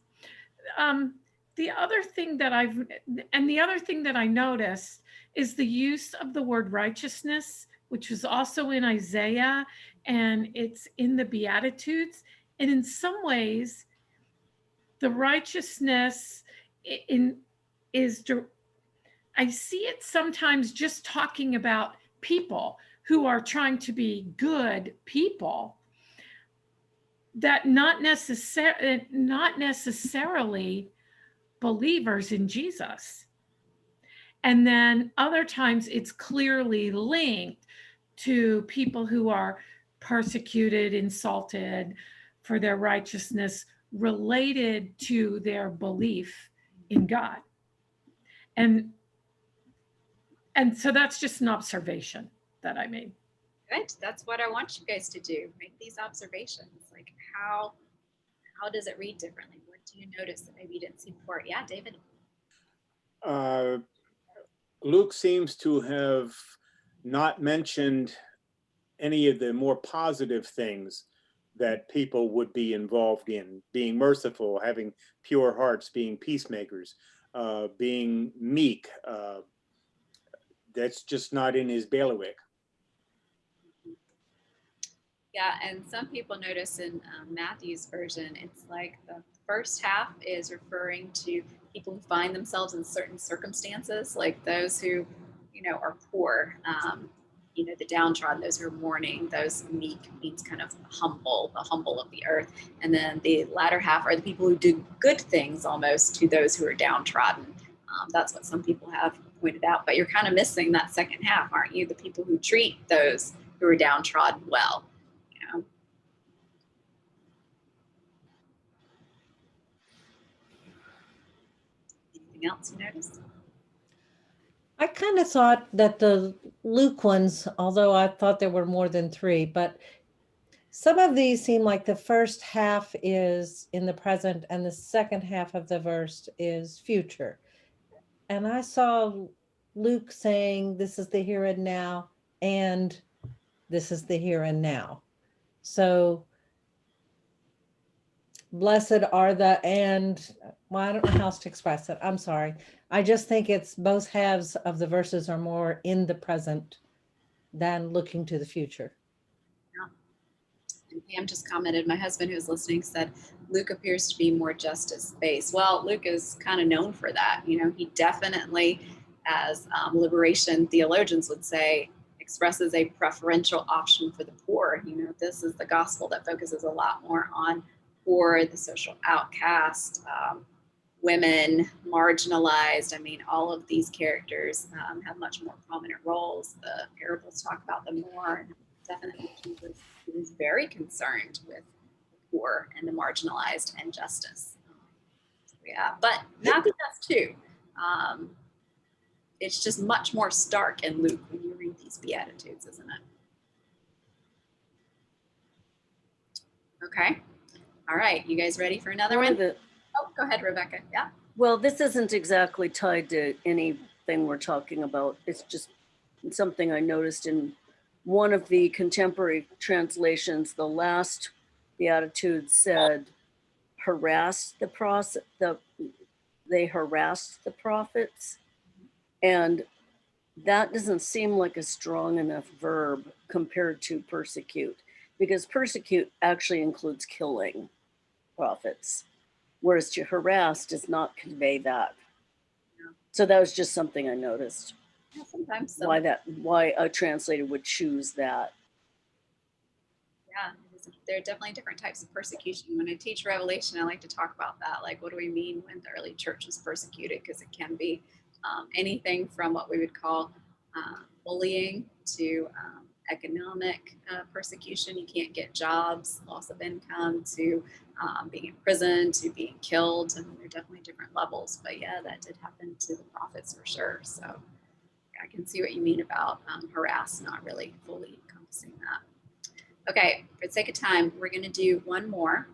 The other thing that I noticed is the use of the word righteousness, which was also in Isaiah, and it's in the Beatitudes. And in some ways, the righteousness I see it sometimes just talking about people who are trying to be good people, that not necessarily believers in Jesus. And then other times it's clearly linked to people who are persecuted, insulted for their righteousness related to their belief in God. And so that's just an observation that I made. Good. That's what I want you guys to do. Make these observations. Like how does it read differently? What do you notice that maybe you didn't see before? Yeah, David. Luke seems to have not mentioned any of the more positive things that people would be involved in: being merciful, having pure hearts, being peacemakers, being meek. That's just not in his bailiwick. Yeah, and some people notice in Matthew's version, it's like the first half is referring to people who find themselves in certain circumstances, like those who, are poor, the downtrodden, those who are mourning. Those meek means kind of humble, the humble of the earth. And then the latter half are the people who do good things almost to those who are downtrodden. That's what some people have pointed out, but you're kind of missing that second half, aren't you? The people who treat those who are downtrodden well. Anything else you noticed? I kind of thought that the Luke ones, although I thought there were more than 3, but some of these seem like the first half is in the present and the second half of the verse is future. And I saw Luke saying, this is the here and now, and this is the here and now. So blessed are the, and, well, I don't know how else to express it. I'm sorry. I just think it's both halves of the verses are more in the present than looking to the future. And Pam just commented, my husband who's listening said, Luke appears to be more justice-based. Well, Luke is kind of known for that. He definitely, as liberation theologians would say, expresses a preferential option for the poor. This is the gospel that focuses a lot more on poor, the social outcast, women, marginalized. All of these characters have much more prominent roles. The parables talk about them more. Definitely, Jesus is very concerned with the poor and the marginalized and justice. Yeah, but Matthew does too. It's just much more stark in Luke when you read these Beatitudes, isn't it? Okay. All right. You guys ready for another one? Oh, go ahead, Rebecca. Yeah. Well, this isn't exactly tied to anything we're talking about. It's just something I noticed in one of the contemporary translations. The last Beatitude said, they harassed the prophets. And that doesn't seem like a strong enough verb compared to persecute, because persecute actually includes killing prophets, whereas to harass does not convey that. Yeah. So that was just something I noticed. Yeah, sometimes so. Why a translator would choose that. Yeah, there are definitely different types of persecution. When I teach Revelation, I like to talk about that. Like, what do we mean when the early church was persecuted? Because it can be anything from what we would call bullying to economic persecution. You can't get jobs, loss of income, to being in prison, to being killed. There are definitely different levels. But yeah, that did happen to the prophets for sure. So I can see what you mean about harass, not really fully encompassing that. Okay, for the sake of time, we're going to do one more.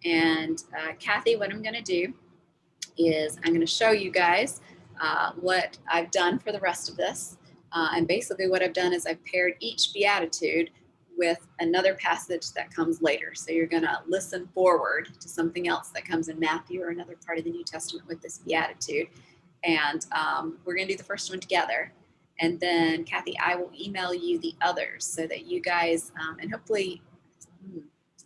And Kathy, what I'm going to do is I'm going to show you guys what I've done for the rest of this. And basically what I've done is I've paired each Beatitude with another passage that comes later. So you're going to listen forward to something else that comes in Matthew or another part of the New Testament with this Beatitude. And we're going to do the first one together. And then, Kathy, I will email you the others so that you guys, and hopefully,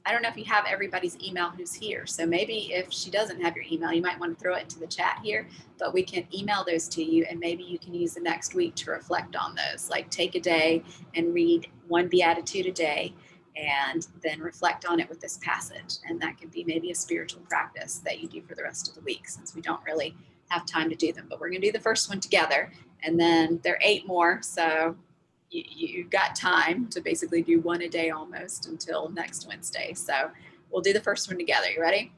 I don't know if you have everybody's email who's here. So maybe if she doesn't have your email, you might want to throw it into the chat here, but we can email those to you and maybe you can use the next week to reflect on those. Like take a day and read one Beatitude a day and then reflect on it with this passage. And that could be maybe a spiritual practice that you do for the rest of the week, since we don't really have time to do them. But we're going to do the first one together. And then there are 8 more. So you've got time to basically do one a day almost until next Wednesday. So we'll do the first one together. You ready?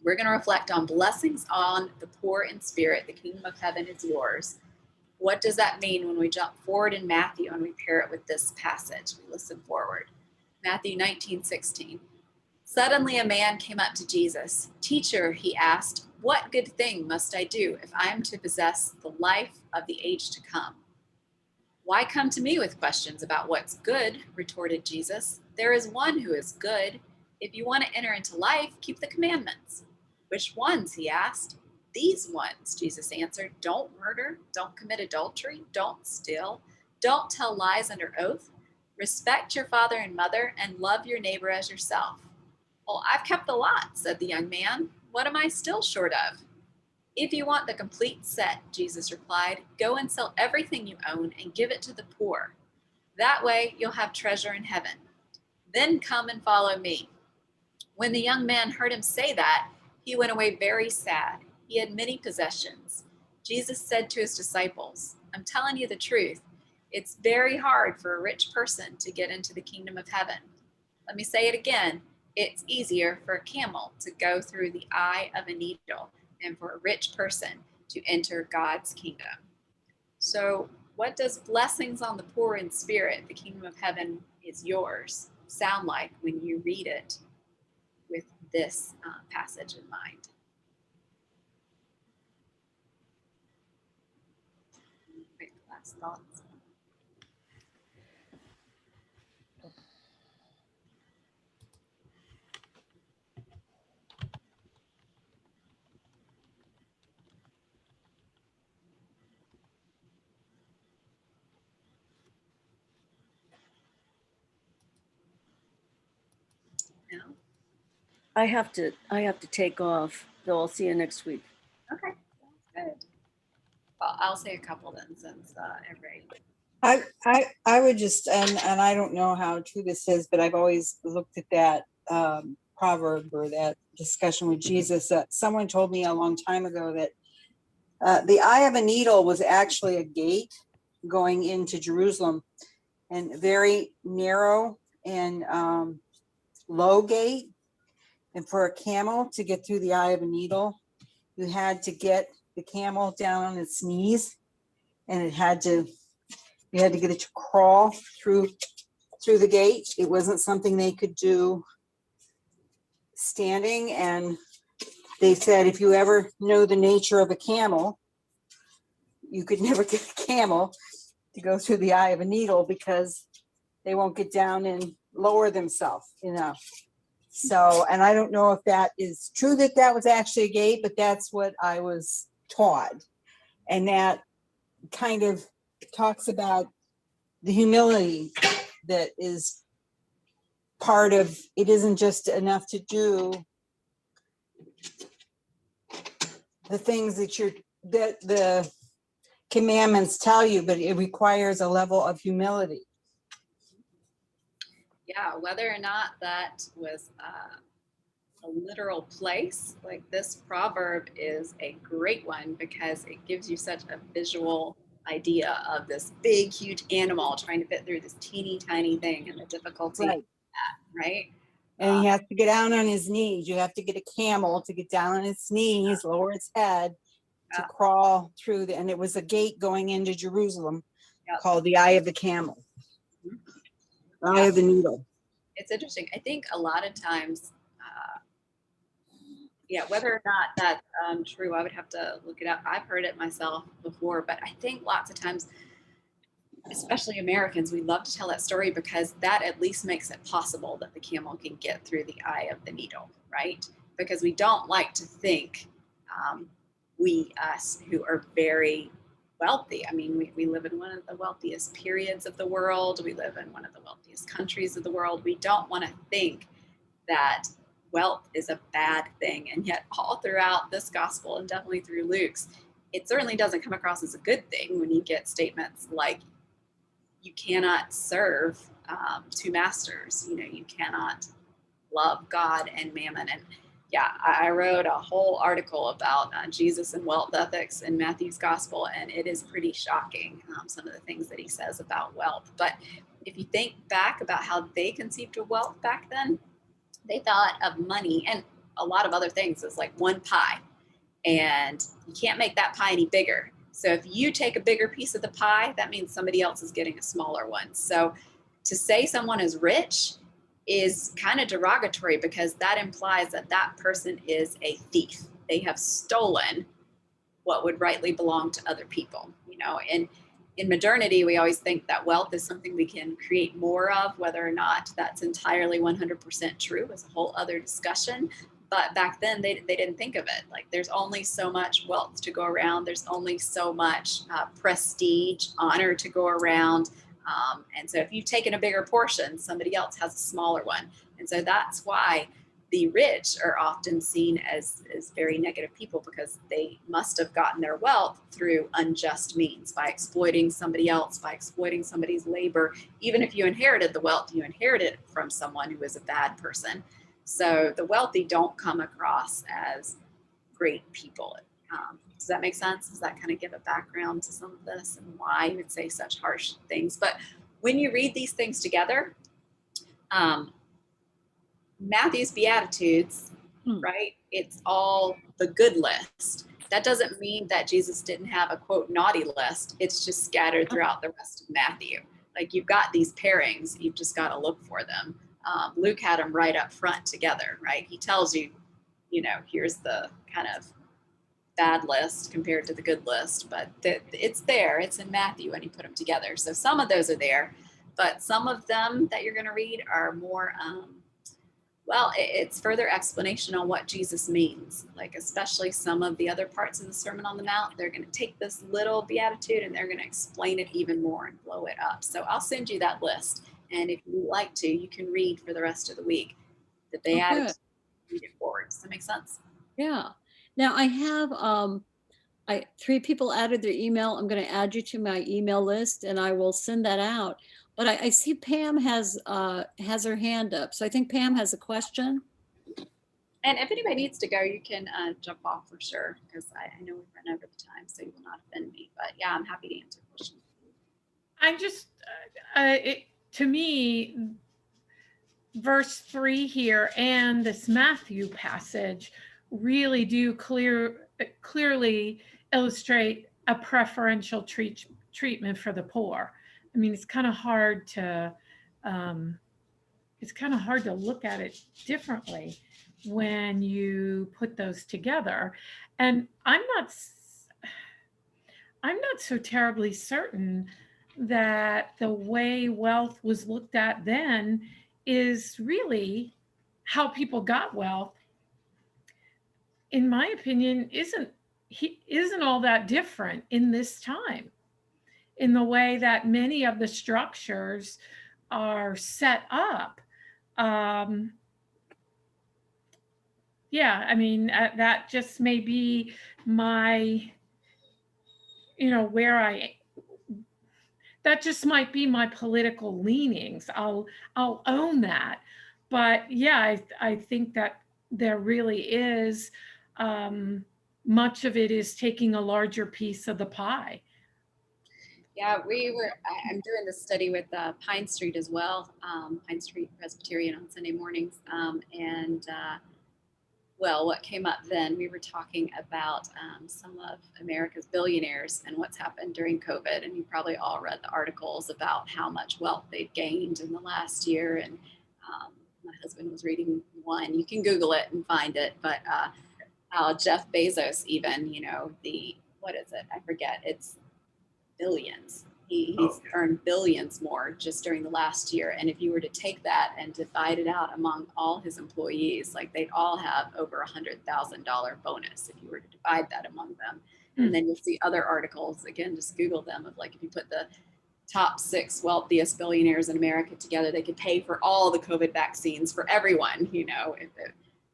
We're going to reflect on blessings on the poor in spirit. The kingdom of heaven is yours. What does that mean when we jump forward in Matthew and we pair it with this passage? We listen forward. Matthew 19:16. Suddenly a man came up to Jesus. Teacher, he asked, what good thing must I do if I am to possess the life of the age to come? Why come to me with questions about what's good? Retorted Jesus. There is one who is good. If you want to enter into life, keep the commandments. Which ones? He asked. These ones, Jesus answered. Don't murder, don't commit adultery, don't steal, don't tell lies under oath, respect your father and mother, and love your neighbor as yourself. Well, I've kept the lot, said the young man. What am I still short of? If you want the complete set, Jesus replied, go and sell everything you own and give it to the poor. That way you'll have treasure in heaven. Then come and follow me. When the young man heard him say that, he went away very sad. He had many possessions. Jesus said to his disciples, I'm telling you the truth. It's very hard for a rich person to get into the kingdom of heaven. Let me say it again. It's easier for a camel to go through the eye of a needle than for a rich person to enter God's kingdom. So what does blessings on the poor in spirit, the kingdom of heaven is yours, sound like when you read it with this passage in mind? Quick last thoughts. No? I have to take off. So I'll see you next week. Okay, sounds good. Well, I'll say a couple then since everybody. I would just, and I don't know how true this is, but I've always looked at that proverb or that discussion with Jesus. Someone told me a long time ago that the eye of a needle was actually a gate going into Jerusalem, and very narrow and low gate. And for a camel to get through the eye of a needle, you had to get the camel down on its knees, and you had to get it to crawl through the gate. It wasn't something they could do standing. And they said, if you ever know the nature of a camel, you could never get a camel to go through the eye of a needle because they won't get down and lower themselves, So, and I don't know if that is true that was actually a gate, but that's what I was taught. And that kind of talks about the humility that is part of it. Isn't just enough to do the things that the commandments tell you, but it requires a level of humility. Yeah, whether or not that was a literal place, like this proverb is a great one because it gives you such a visual idea of this big, huge animal trying to fit through this teeny tiny thing and the difficulty of that, right? And he has to get down on his knees. You have to get a camel to get down on its knees, lower its head to crawl through and it was a gate going into Jerusalem called the Eye of the Camel. Eye of the Needle. It's interesting. I think a lot of times, whether or not that's true, I would have to look it up. I've heard it myself before, but I think lots of times, especially Americans, we love to tell that story because that at least makes it possible that the camel can get through the eye of the needle, right? Because we don't like to think, us who are very wealthy. I mean, we live in one of the wealthiest periods of the world. We live in one of the wealthiest countries of the world. We don't want to think that wealth is a bad thing. And yet all throughout this gospel and definitely through Luke's, it certainly doesn't come across as a good thing when you get statements like, you cannot serve two masters. You cannot love God and mammon. And I wrote a whole article about Jesus and wealth ethics in Matthew's gospel, and it is pretty shocking, some of the things that he says about wealth. But if you think back about how they conceived of wealth back then, they thought of money, and a lot of other things is like one pie, and you can't make that pie any bigger. So if you take a bigger piece of the pie, that means somebody else is getting a smaller one. So to say someone is rich is kind of derogatory, because that implies that that person is a thief. They have stolen what would rightly belong to other people, you know. And in modernity, we always think that wealth is something we can create more of. Whether or not that's entirely 100% true is a whole other discussion. But back then, they didn't think of it. Like, there's only so much wealth to go around. There's only so much prestige, honor to go around. And so if you've taken a bigger portion, somebody else has a smaller one. And so that's why the rich are often seen as very negative people, because they must have gotten their wealth through unjust means, by exploiting somebody else, by exploiting somebody's labor. Even if you inherited the wealth, you inherited it from someone who was a bad person. So the wealthy don't come across as great people. Does that make sense? Does that kind of give a background to some of this and why you would say such harsh things? But when you read these things together, Matthew's Beatitudes, right? It's all the good list. That doesn't mean that Jesus didn't have a quote naughty list. It's just scattered throughout the rest of Matthew. Like, you've got these pairings, you've just got to look for them. Luke had them right up front together, right? He tells you, you know, here's the kind of bad list compared to the good list, but it's there. It's in Matthew when he put them together. So some of those are there, but some of them that you're going to read are more, well, it's further explanation on what Jesus means. Like, especially some of the other parts of the Sermon on the Mount, they're going to take this little beatitude and they're going to explain it even more and blow it up. So I'll send you that list. And if you like to, you can read for the rest of the week the Beatitudes, read it forward. Does that make sense? Yeah. Now I have 3 people added their email. I'm going to add you to my email list and I will send that out. But I see Pam has her hand up. So I think Pam has a question. And if anybody needs to go, you can jump off for sure, because I know we've run over the time, so you will not offend me. But yeah, I'm happy to answer questions. I just, to me, verse 3 here and this Matthew passage really do clearly illustrate a preferential treatment for the poor. I mean, it's kind of hard to look at it differently when you put those together. And I'm not so terribly certain that the way wealth was looked at then is really how people got wealth. In my opinion, isn't all that different in this time, in the way that many of the structures are set up. Yeah, I mean, that just may be my, that just might be my political leanings. I'll own that. But yeah, I think that there really is, much of it is taking a larger piece of the pie. Yeah, I'm doing this study with Pine Street as well, Pine Street Presbyterian on Sunday mornings. Well, what came up then, we were talking about some of America's billionaires and what's happened during COVID. And you probably all read the articles about how much wealth they've gained in the last year. And my husband was reading one. You can Google it and find it. But how Jeff Bezos even, what is it? I forget. It's billions. He's earned billions more just during the last year. And if you were to take that and divide it out among all his employees, like, they'd all have over $100,000 bonus if you were to divide that among them. And then you'll see other articles, again, just Google them, of like, if you put the top 6 wealthiest billionaires in America together, they could pay for all the COVID vaccines for everyone,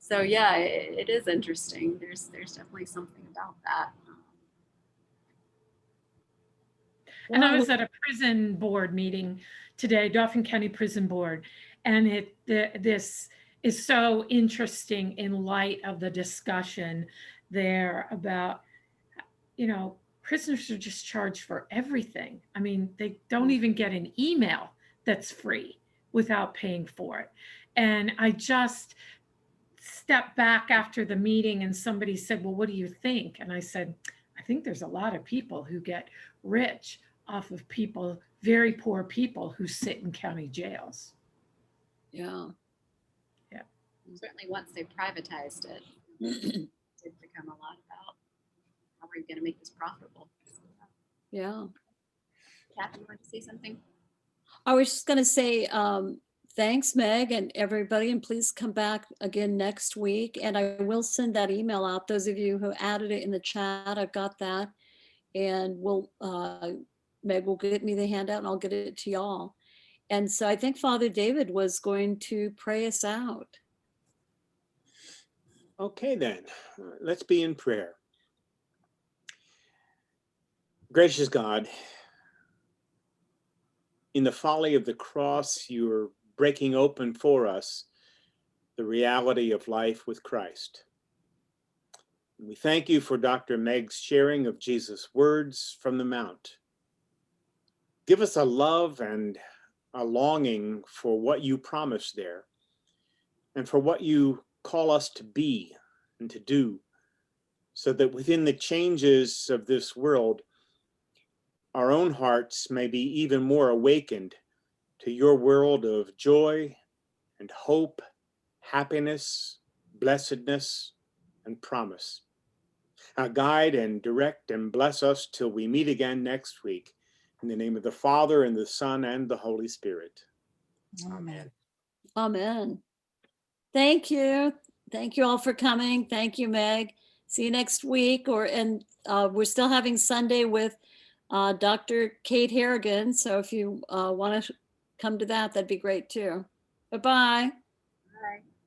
So yeah, it is interesting. There's definitely something about that. And I was at a prison board meeting today, Dauphin County Prison Board, and this is so interesting in light of the discussion there about, prisoners are just charged for everything. I mean, they don't even get an email that's free without paying for it. And I just stepped back after the meeting and somebody said, well, what do you think? And I said, I think there's a lot of people who get rich off of people, very poor people who sit in county jails. Yeah. Certainly once they privatized it, it did become a lot about how are we going to make this profitable. Yeah. Kathy, you want to say something? I was just going to say, thanks, Meg, and everybody, and please come back again next week. And I will send that email out. Those of you who added it in the chat, I've got that. And Meg will get me the handout and I'll get it to y'all. And so I think Father David was going to pray us out. Okay, then, let's be in prayer. Gracious God, in the folly of the cross, you're breaking open for us the reality of life with Christ. We thank you for Dr. Meg's sharing of Jesus' words from the Mount. Give us a love and a longing for what you promise there, and for what you call us to be and to do, so that within the changes of this world, our own hearts may be even more awakened to your world of joy and hope, happiness, blessedness, and promise. Guide and direct and bless us till we meet again next week. In the name of the Father, and the Son, and the Holy Spirit. Amen. Amen. Thank you. Thank you all for coming. Thank you, Meg. See you next week. We're still having Sunday with Dr. Kate Harrigan. So if you want to come to that, that'd be great too. Bye-bye. Bye.